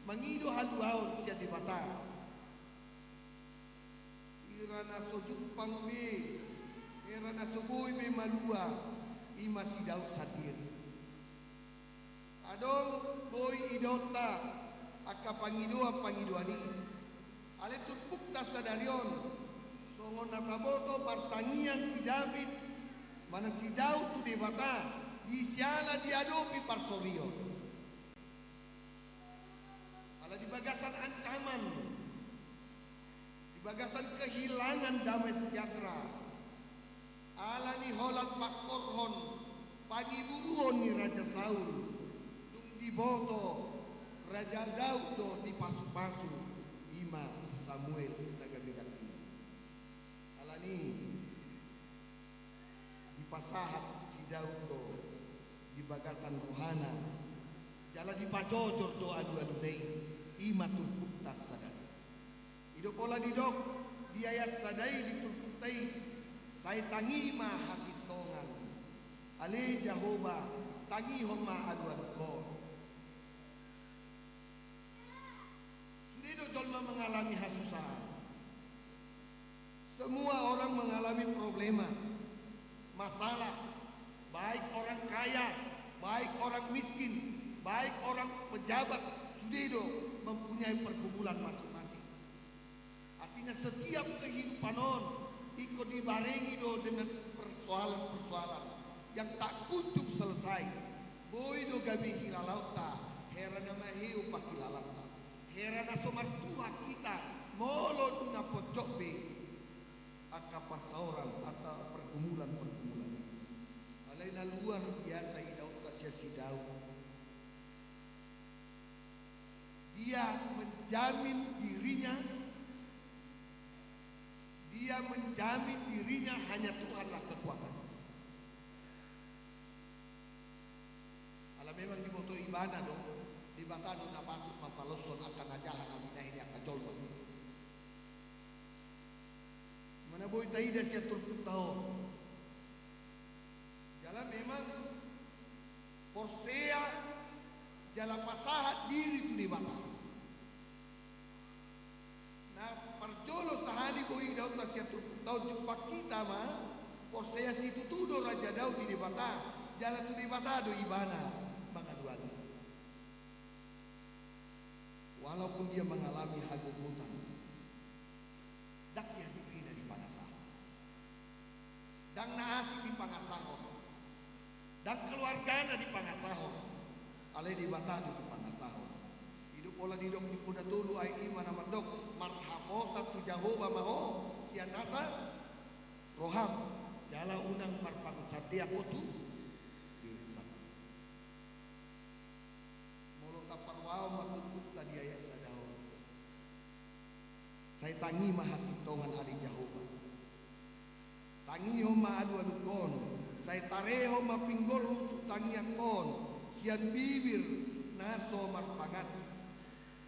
mangido haluaon sia di bata irana sojumpang be irana soboy be malua ima si Daud sadir adong boy idota aka pangidoa pangidoani ale tutpukta sadarion songon nataboto partangian si David mana si Daud tu debata di siala diadopi parsorio ala di bagasan ancaman di bagasan kehilangan damai sejahtera ala ni holat pakorhon pagi buruon ni Raja Saul tung diboto Raja Daud do di pasu-pasu ima Samuel nagabigati ala ni di pasahat si Daud do di bagasan rohana jala di pajojor do adu-adu dei ima tulpuktas sadai ido pola didok di ayat sadai di tulpuktai saya tangi ma hasitongan ale Jehovah tangi homa adu-adu kon sudido jolma mengalami hasusahan semua orang mengalami problema masalah baik orang kaya baik orang miskin baik orang pejabat sudido mempunyai pergumulan masing-masing artinya setiap kehidupan ikut dibarengi do dengan persoalan-persoalan yang tak kunjung selesai. Boy do gabi hilalauta, herana mahiu pakilalauta, herana somartua kita molo dunga pojok be, aka persauran atau pergumulan-pergumulan. Alaina biasa idaut tasya sidau. Dia menjamin dirinya hanya Tuhanlah kekuatannya. Kalau memang di foto ibadah dong, di batado na patut mapaloson akan ajahan aminah ini akan jolman. Mana boy taida siya turputaho. Jalan memang Porsea jalan pasahat diri tu di bata. Nah parjolo sahali boy daud na siya turputaho jumpa kita mah Porsea situ tudo Raja Daud di bata. Jalan tu di bata do ibana bangaduan. Walaupun dia mengalami hagugutan, dak ya diri dari pangasahon, dan naasi di pangasahon, dan keluarganya di pangasahon, alai di batado di pangasahon. Hidup pola di dok di puda tulu ay iman amadok marhamo satu Jehovah maho sian nasa roham jala unang marpangucati aku tu wow matutut tadi ayat sadao. Saya tangi mahasitongan ali Jehovah. Tangi ho maadu-adu kon. Saya tareho mapinggol lutu tangi akon. Sian bibir naso marpangati.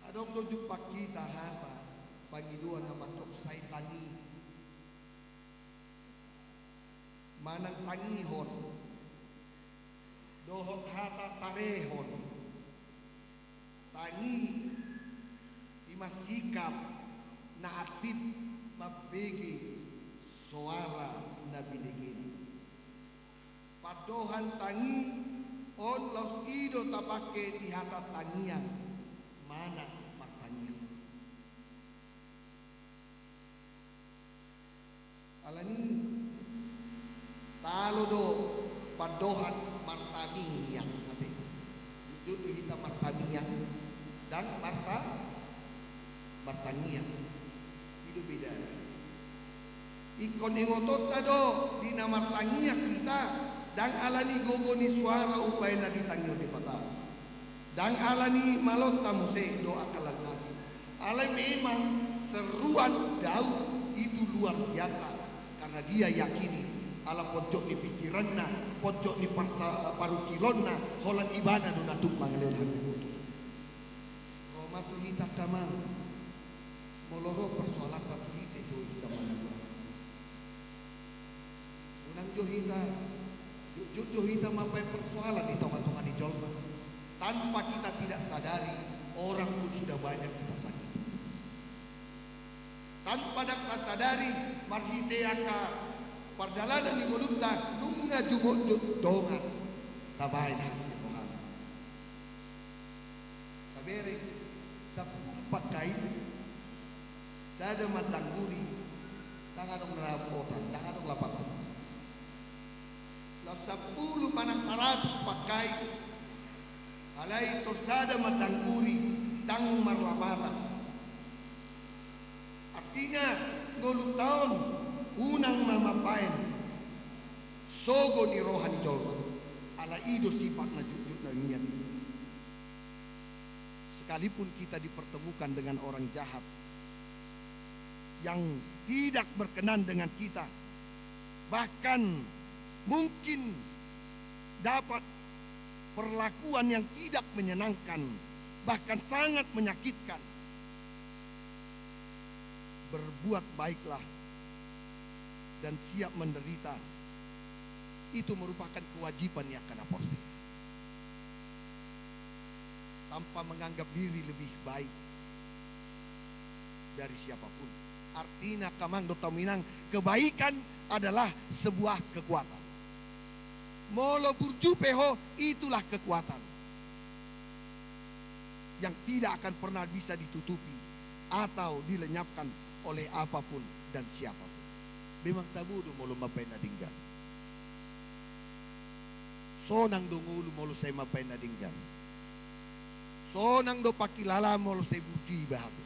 Adong dojuk pakita hata. Pangiduan na matok saya tangi. Manang tangihon. Dohot hata tarehon. Tangi imasikap na atip mabegi suara na binigin. Padohan tangi on los ido tapake di hata tangian mana martangian. Alani talo do padohan martanian ate. Itu hita martanian dan martangian itu beda. Ikon ingotot tado di nama martangian kita dan alani gogoni suara upaya na ditangio di pata dan alani malot tamuse doa kalan nasi. Alai memang seruan Daud itu luar biasa karena dia yakini ala pojok ni pikiranna pojok ni parukilonna holan ibadah do natuk mangaleon hagugutu. Matu hita kamang moloro persoalan tatu hita so hita managua unang jo hita mapai persoalan di tonga-tonga di jolma tanpa kita tidak sadari orang pun sudah banyak kita sakiti tanpa kita sadari marhite aka pardalanan di golunta nunga jumot dongan tabain hati Tuhan tabere 10 pakai sada matangguri tangadong rapotan tangadong lapatan la 10 manang 100 pakai alai torsada matangguri tang marlapatan artinya 10 tahun unang mamapain sogo ni rohani jolma ala ido sifat na jujud na niat. Sekalipun kita dipertemukan dengan orang jahat yang tidak berkenan dengan kita, bahkan mungkin dapat perlakuan yang tidak menyenangkan, bahkan sangat menyakitkan, berbuat baiklah dan siap menderita. Itu merupakan kewajiban yang kena porsi. Tanpa menganggap diri lebih baik dari siapapun. Artinya kamang dota minang kebaikan adalah sebuah kekuatan. Molo burjupeho itulah kekuatan yang tidak akan pernah bisa ditutupi atau dilenyapkan oleh apapun dan siapapun. Memang tabudo molo mapay na dinggan. Sonang dungulu molo say mapay na dinggan. Sonang do pakilala molo say burji bahabe.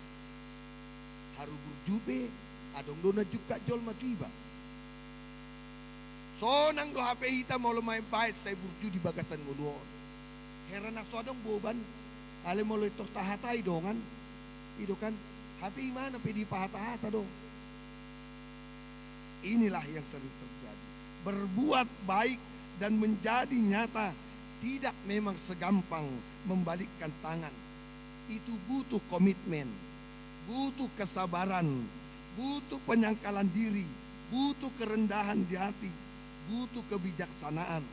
Haru burjupe adong do na juga jol matiba. Sonang do HP hita mau lemai baik saya burju di bagasan nguduon. Heran aswadong boban. Ale mau letor tahatai dongan. Itu kan HP mana pedi pahata-hata dong. Inilah yang sering terjadi. Berbuat baik dan menjadi nyata tidak memang segampang membalikkan tangan. Itu butuh komitmen, butuh kesabaran, butuh penyangkalan diri, butuh kerendahan di hati, butuh kebijaksanaan.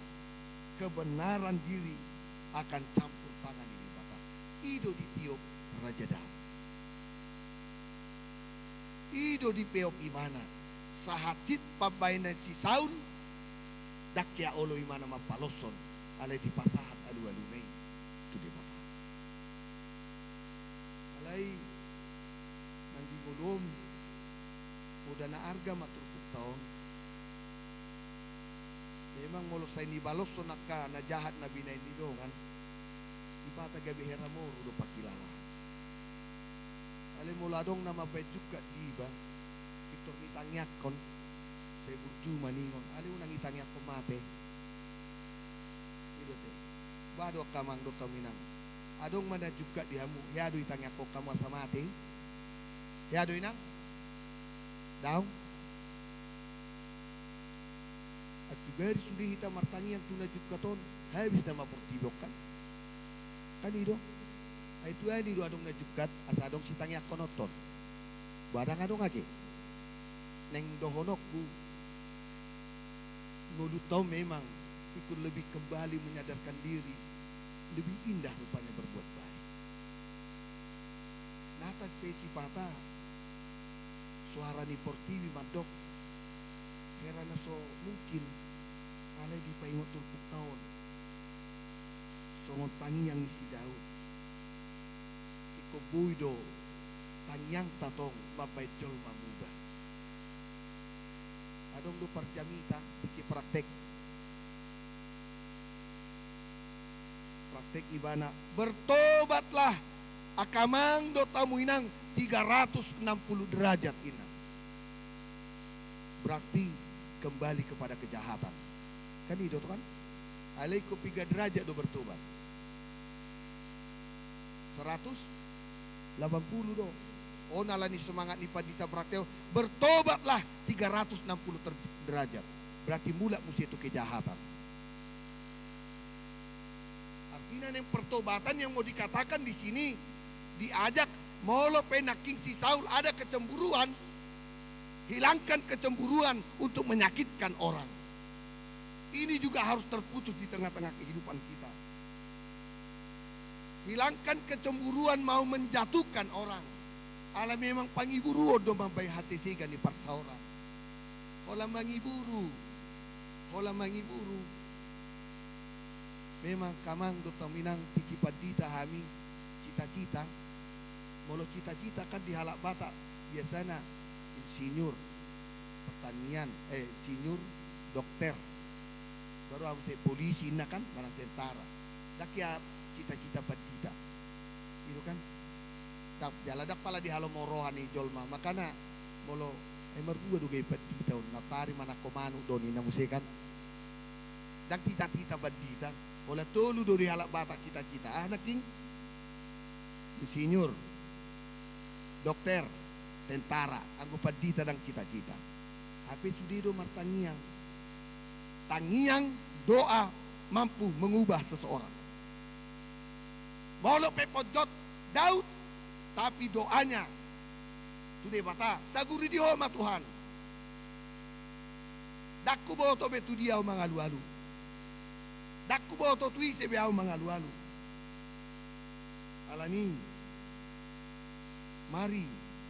Kebenaran diri akan campur tangan ini Bapak. Ido di tiup Raja Daud. Ido di peok imana. Sahacit pabainan si Saul. Dakya olo imana mapaloson. Ale di pasahat alu-alu mei. Itu dia Bapak. Alay. Nandi bolom. Udah na arga maturpuk taon. Memang molo sa inibalos so naka na jahat na binay ni dongan. Ipata gabi heramo rudo pakilala. Ale mula dong na mabay juga diba. Ito nitangyak kon. Sa burju maningon. Ale unang itangyak ko mate. Ito te. Bado kamang do taminang. Adong mana juga dihamu. Yado itangyak ko kamu sa mate. Yado inang. Daw. At juga sudah kita martangi yang tuna juga ton. Habis nama portibok kan. Kan itu. Itu ani do adong najukat asa adong sitangi akonoton. Badang adong age. Neng dohonok bu. Ngulutaw memang ikut lebih kembali menyadarkan diri. Lebih indah rupanya berbuat baik. Nata spesi pata. Suara ni portibi madok. Herana so mungkin alay di paingot tulpuk taon. Songon tangiang ni si Daud. Iko buido tanyang tatong mabay jol mamuda. Adong do parjamita tiki praktek. Praktek ibana bertobatlah akamang do tamu inang 360 derajat inang. Berarti kembali kepada kejahatan. Kan itu kan? Alaiku 3 derajat do bertobat. 180 do. Oh nalani semangat ni padita prakteo. Bertobatlah 360 derajat. Berarti mula musti itu kejahatan. Artinya yang pertobatan yang mau dikatakan di sini diajak molo penaking si Saul ada kecemburuan. Hilangkan kecemburuan untuk menyakitkan orang. Ini juga harus terputus di tengah-tengah kehidupan kita. Hilangkan kecemburuan mau menjatuhkan orang. Ala memang pangiburu do mambay hasisigan di parsaura. Kola mangiburu. Memang kamang do taminang tikipadita hami cita-cita. Molo cita-cita kan di halak batak biasanya insinyur pertanian, insinyur dokter, baru harus polisi na kan, barang tentara. Dakia cita-cita padita, itu kan. Tak jaladak pala di halo morohan ni jolma, makana molo mergua dugay padita, natari mana komanu doni na musikan. Dak cita-cita padita, wala tolu do di halak batak cita-cita. Naking insinyur, dokter, tentara, anggo padita dang cita-cita. Tapi sudido martangiang. Tangiang doa mampu mengubah seseorang. Molo pepojot Daud, tapi doanya tude bata saguri dihoma Tuhan. Dakku boto betu dia mangalu-alu. Dakku boto tuise beau mangalu-alu. Alani, mari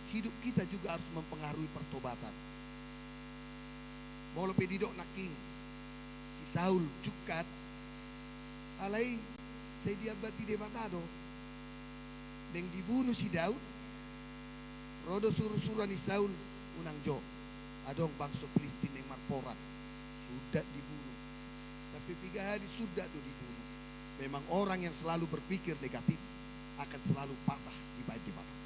hidup kita juga harus mempengaruhi pertobatan. Molo pedidok naking si Saul cukat alai saya diabati de matado deng dibunuh si Daud rodo suruh-suruhan ni Saul unang jo adong bangsa Filistin yang marporat sudah dibunuh sampai 3 hari sudah do dibunuh. Memang orang yang selalu berpikir negatif akan selalu patah di bait di patah.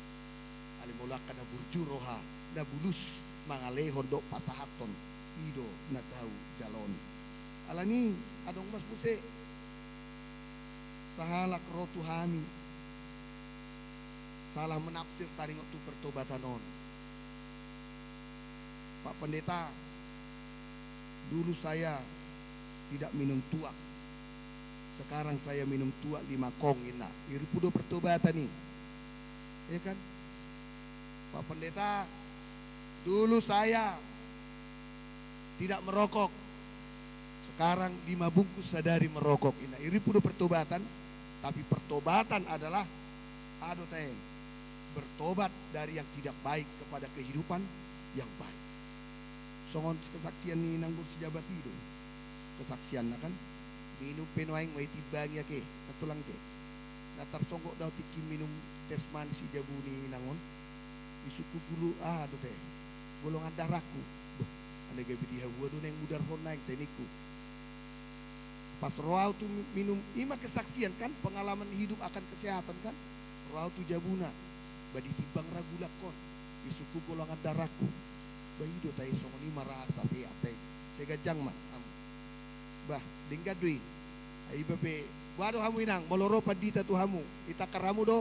Alimulaka na burju roha na bulus mangalehon do pasahaton ido na tahu jalon. Alani adong mas puse sahalak roh Tuhani salah menafsir taringot tu pertobatan on. Pak Pendeta, dulu saya tidak minum tuak, sekarang saya minum tuak 5 kong ina. Iri pudo pertobatan nih, ya kan? Pak Pendeta, dulu saya tidak merokok, sekarang 5 bungkus sadari merokok ina. Iri pudo pertobatan, tapi pertobatan adalah bertobat dari yang tidak baik kepada kehidupan yang baik. Songon kesaksian ni nang sejabat itu, kesaksian na kan minum penoaing way tibang ya ke katulang ke natar songgok daw tiki minum tes manis si jabu ni nangon isuku gulu do teh golongan darahku anda gabi dia gua do neng mudar hon naik seniku pas roau tu minum ima kesaksian kan pengalaman hidup akan kesehatan kan roau tu jabuna badi tibang ragu lakon isuku golongan darahku bayi do tay songon ni marasa si ate segajang mah bah dingga dui ai babe wado hamu inang moloro padita tu hamu ita karamu do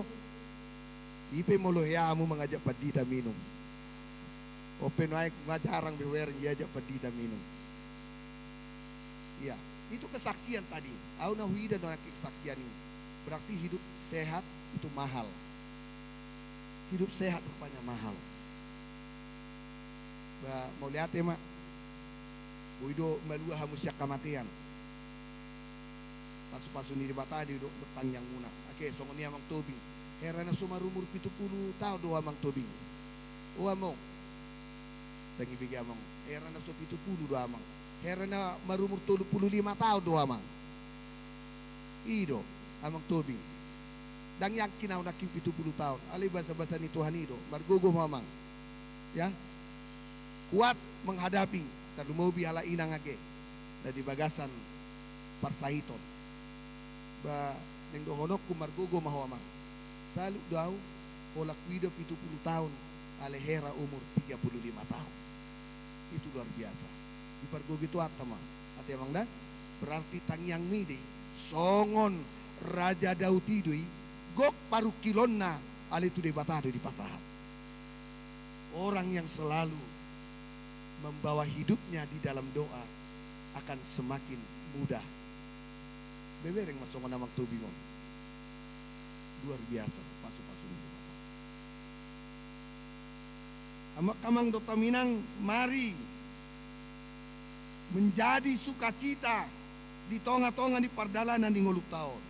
ipe molo ya hamu mengajak padita minum open wae ngajarang bewer diajak padita minum iya itu kesaksian tadi au na huida no kesaksian ini berarti hidup sehat itu mahal hidup sehat rupanya mahal. Mau lihat ya mak Buido melua hamu siak kematian pasu-pasu ni dibata di bertanjang muna oke songon ni amang tobing herana sumar umur 70 tahun do amang tobing o among tangi bigi amang herana so 70 do amang herana marumur 35 tahun do amang ido amang tobing dang yakin na nakin 70 tahun ali basa-basa ni Tuhan ido margogo mamang ya kuat menghadapi terlalu bihala inang age dari bagasan parsahiton ba neng dohonok ku margogo mahawamang salu daw polak wido 70 tahun alehera umur 35 tahun itu luar biasa di pargogo itu atama ati amang dah berarti tangyang mide songon Raja Daud idui gok paru kilonna ali tu de batado di pasahat orang yang selalu membawa hidupnya di dalam doa akan semakin mudah. Bebereng masuk nama tubingon. Luar biasa pasu-pasu ini. Amak kamang Dr. Minang mari menjadi sukacita di tonga-tonga di pardalanan di ngoluk tahun.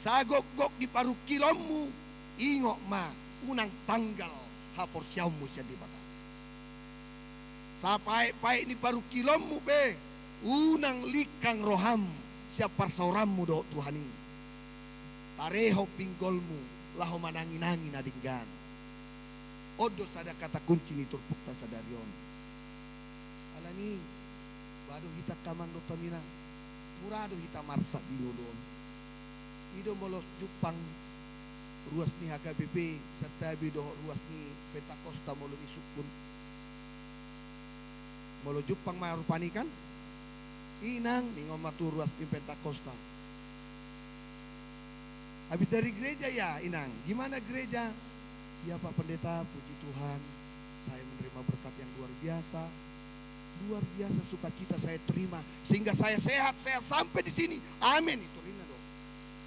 Sagok-gok di paru kilommu ingok ma unang tanggal hapor siamu siya di batang. Sapai-pai ni paru kilommu be unang likang roham siap parsaurammu do Tuhani tareho pinggolmu laho manangin-angin adinggan odo sada kata kunci ni turpukta sadarion alani bado hita kamang do tamina murado hita marsa binulon ido molos Jepang ruas ni HKBP satabi do ruas ni Pentakosta molo ni sukun molo Jepang marupani kan inang ningon maturuas di Pentakosta habis dari gereja ya inang gimana gereja ya Pak Pendeta puji Tuhan saya menerima berkat yang luar biasa sukacita saya terima sehingga saya sehat sampai di sini amin itu rina dong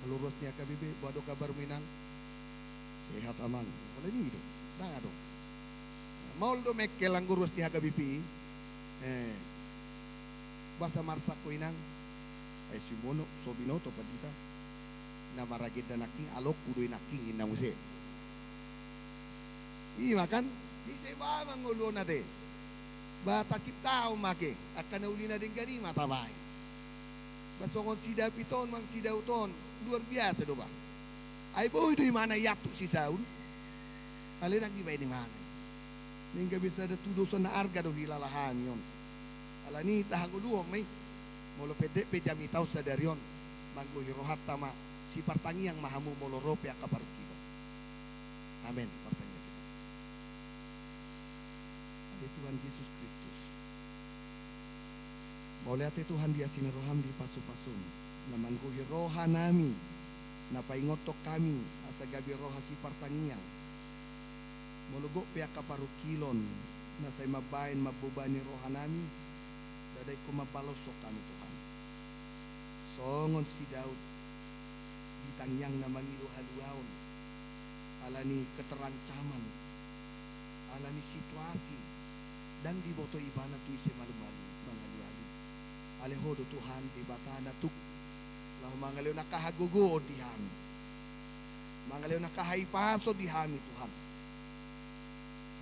melurusnya KBB buat kabar minang sehat aman kalau ini dong dah dong mau do mekel anggur di HKBP bahasa marsa ko inang ay simono sobinoto padita na maragid na naking alok kudoy naking inang use makan di seba mangulo na de bata ciptao make akan uli na din gani matabay basongon sida piton mang sida uton luar biasa do ba ay boy do mana yatu si saun alin ang ibay ni mana ningga bisa ada tudusan na arga do hilalahan yon alani tahanguluhom may molo pede pejami tau sadarion manggo hirohat tama si partangi yang mahamu molo rope akaparukino amin pertanyaan kita ada Tuhan Yesus Kristus Boleh ate Tuhan dia sini roham di pasu-pasum. Namangguhi roha nami. Napaingotok kami asa gabi roha si partangiang. Molugok pihak kaparu kilon. Nasay mabain mabubani roha nami. Daday ko mabalosok kami Tuhan. Songon si Daud. Bitangyang na mangido haluaon. Alani keterancaman. Alani situasi. Dan diboto ibana tu isi malu-malu. Mangalu-alu. Alehodo Tuhan di batana tuk. Lahu mangaliw nakahagugo dihan. Mangaliw nakahaipaso dihami Tuhan.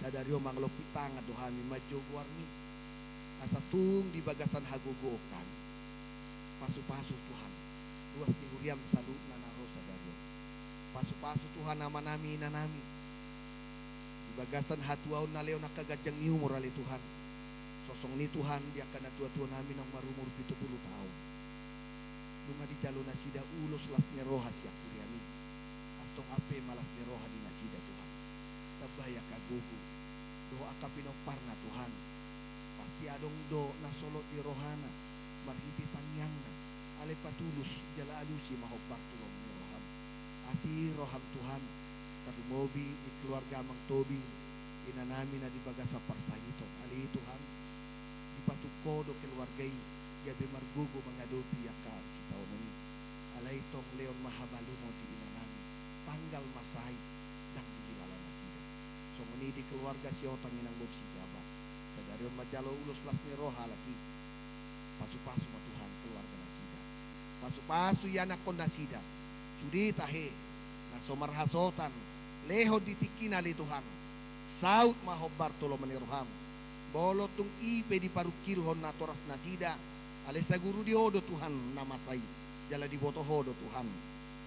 Sadario manglopitang aduhami majogwarni. Asa tung di bagasan hagugokan. Pasu-pasu Tuhan. Luas di huriam salut na naro sadario. Pasu-pasu Tuhan nama nami nanami. Di bagasan hatuaw na leo nakagajang ni umur ali Tuhan. Sosong ni Tuhan dia akan tua-tua namin ang marumur 70 tahun. Bunga di jalo nasida ulos las ni roha siya kuriami. Atong ape malas ni roha di nasida Tuhan. Tabaya kagugu. Do akapinopar na Tuhan. Pasti adong do nasolot di rohana. Marhiti tanyang na. Ale patulus jala alusi mahobbar tulong ni roham. Ati roham Tuhan. Tarumobi di keluarga mang tobing. Inanami na di baga sa parsahiton. Ali Tuhan. Patukodo keluargai gabi margugo mangadopi yaka si taon ini alay tong leon mahabaluno di inanami tanggal masay dang dihilala nasida so muni di keluarga si otang inang si jabat sadarion majalo ulos las ni roha lagi pasu-pasu ma Tuhan keluarga nasida pasu-pasu yanak kon nasida sudi tahe na somarhasotan leho ditikin ali Tuhan saut mahobbar tulo maniroham bolot tung ipe di parukilhon na toras nasida. Alesa guru di hodo Tuhan nama say. Jala di boto hodo Tuhan.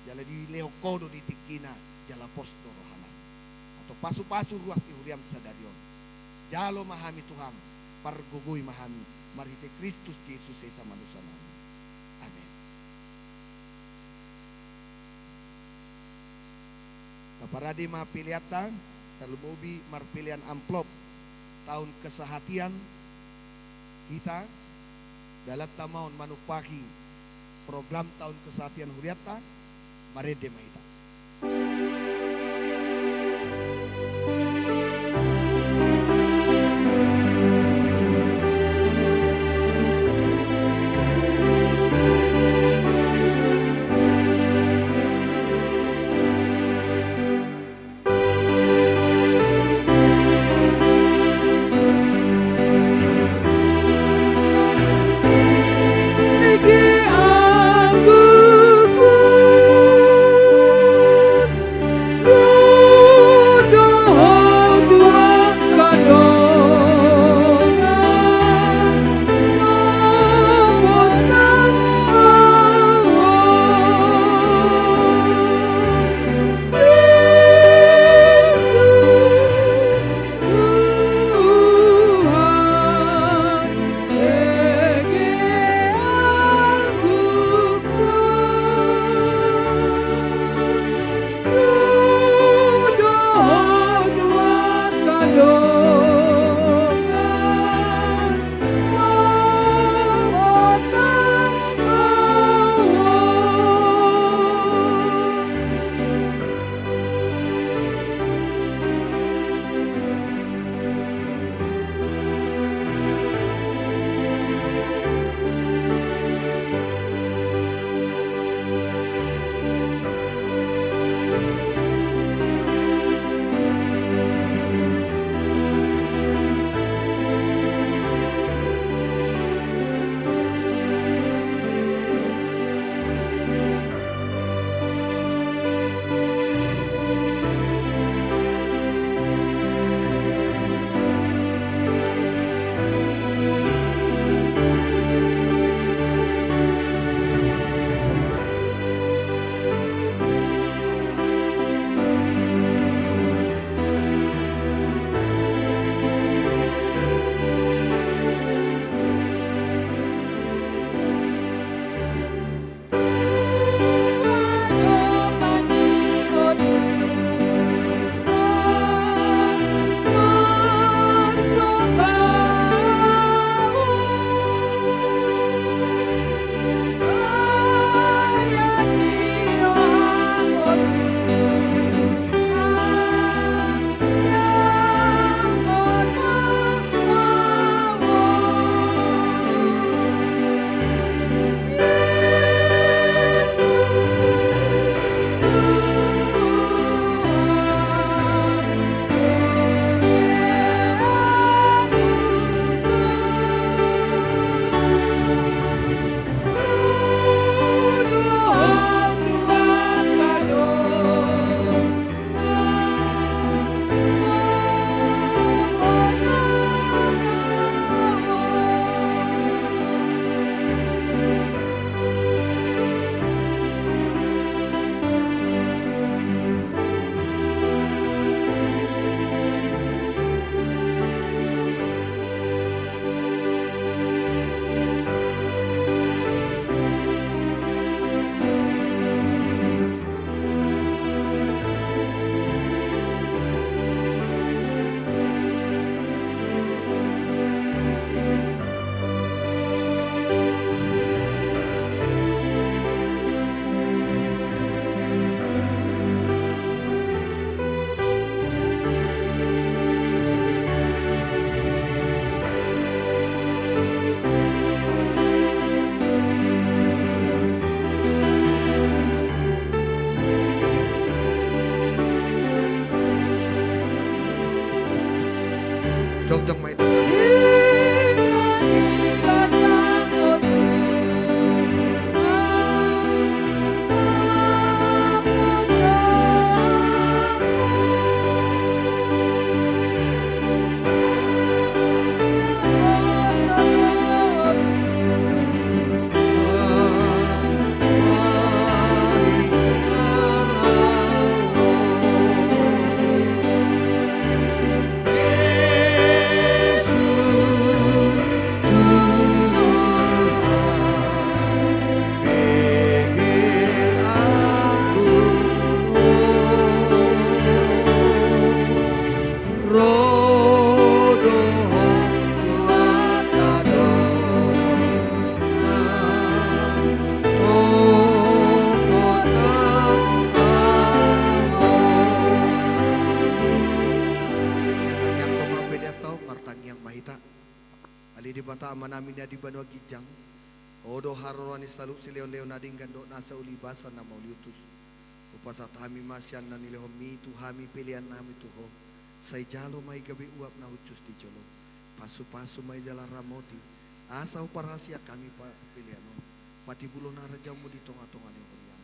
Jala di leo kodo di tikina. Jala posto rohana. Atau pasu-pasu ruas di huriam sadarion. Jalo mahami Tuhan. Pargugoy mahami. Marhite Kristus Yesus esa manusia nami. Amin. Kaparadi mapiliatan. Terlumubi marpilian amplop. Tahun kesehatian kita dalam tahun manupaki program tahun kesehatian huriata marede mahita. Anggur amanami na di banwa gijang. Odo harorani saluk si leon leon nading gando nasa ulibasan na mauliutus. Upasat hami masyan na nilehom mi tu hami pilihan nami tuho. Say jalo may gabi uap na hucus di jolo. Pasu-pasu may jala ramoti. Asa uparasya kami pa pilihan. Pati bulo na rajaw mo di tonga-tonga ni Oriam.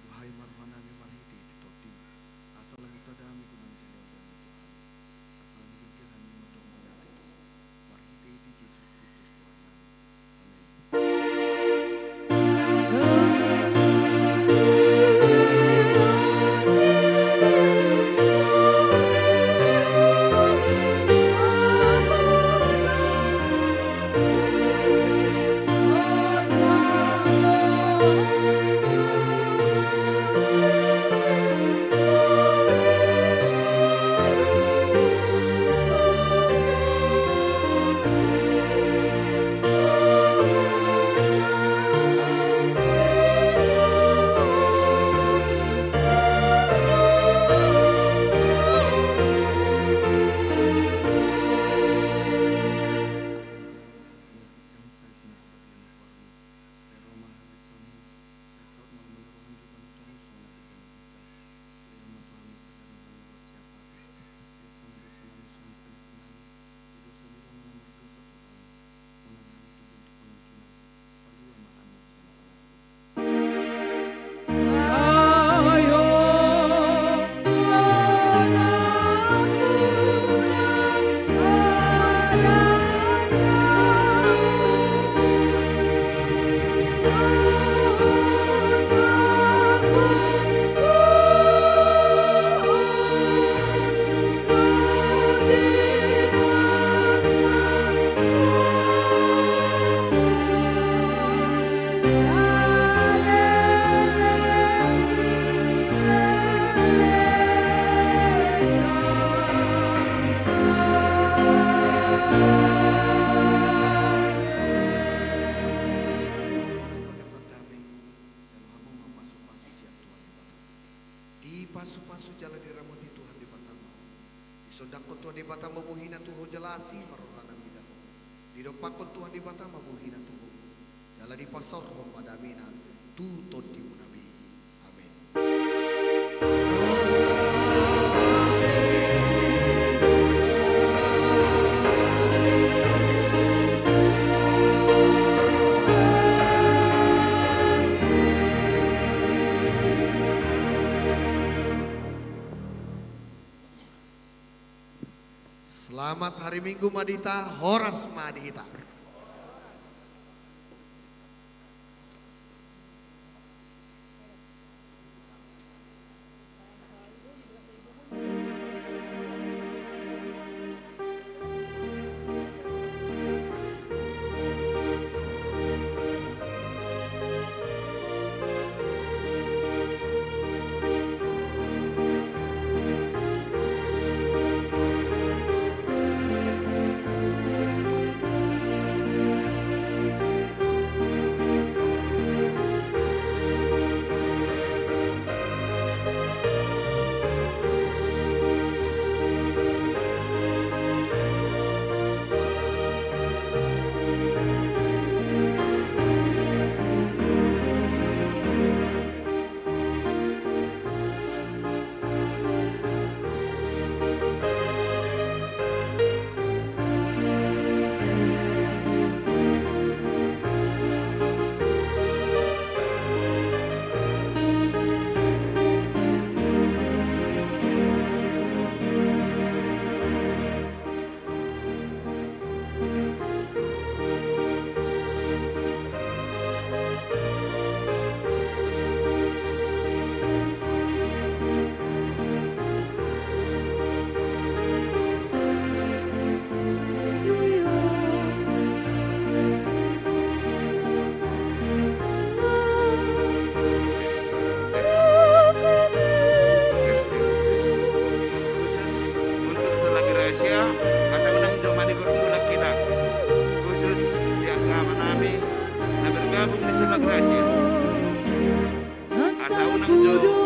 Duhay maruhan nami marhiti di totim. Asal lamuta dami kunan si leon leon Tuhan. Asal nagigil hami matong mga ito. Marhiti di Jesus Kristus Tuhan namin. Amen. Pasu-pasu jala diramuti Tuhan di batamu. Disondakon Tuhan di batamu buhina tuho jalasi marohana midamo. Didopakon Tuhan di batamu buhina tuho. Jala di pasor hom padamina tu toti munabi. Amin. Selamat hari Minggu Madita, Horas Madita. Gracia. Asa unang Diyos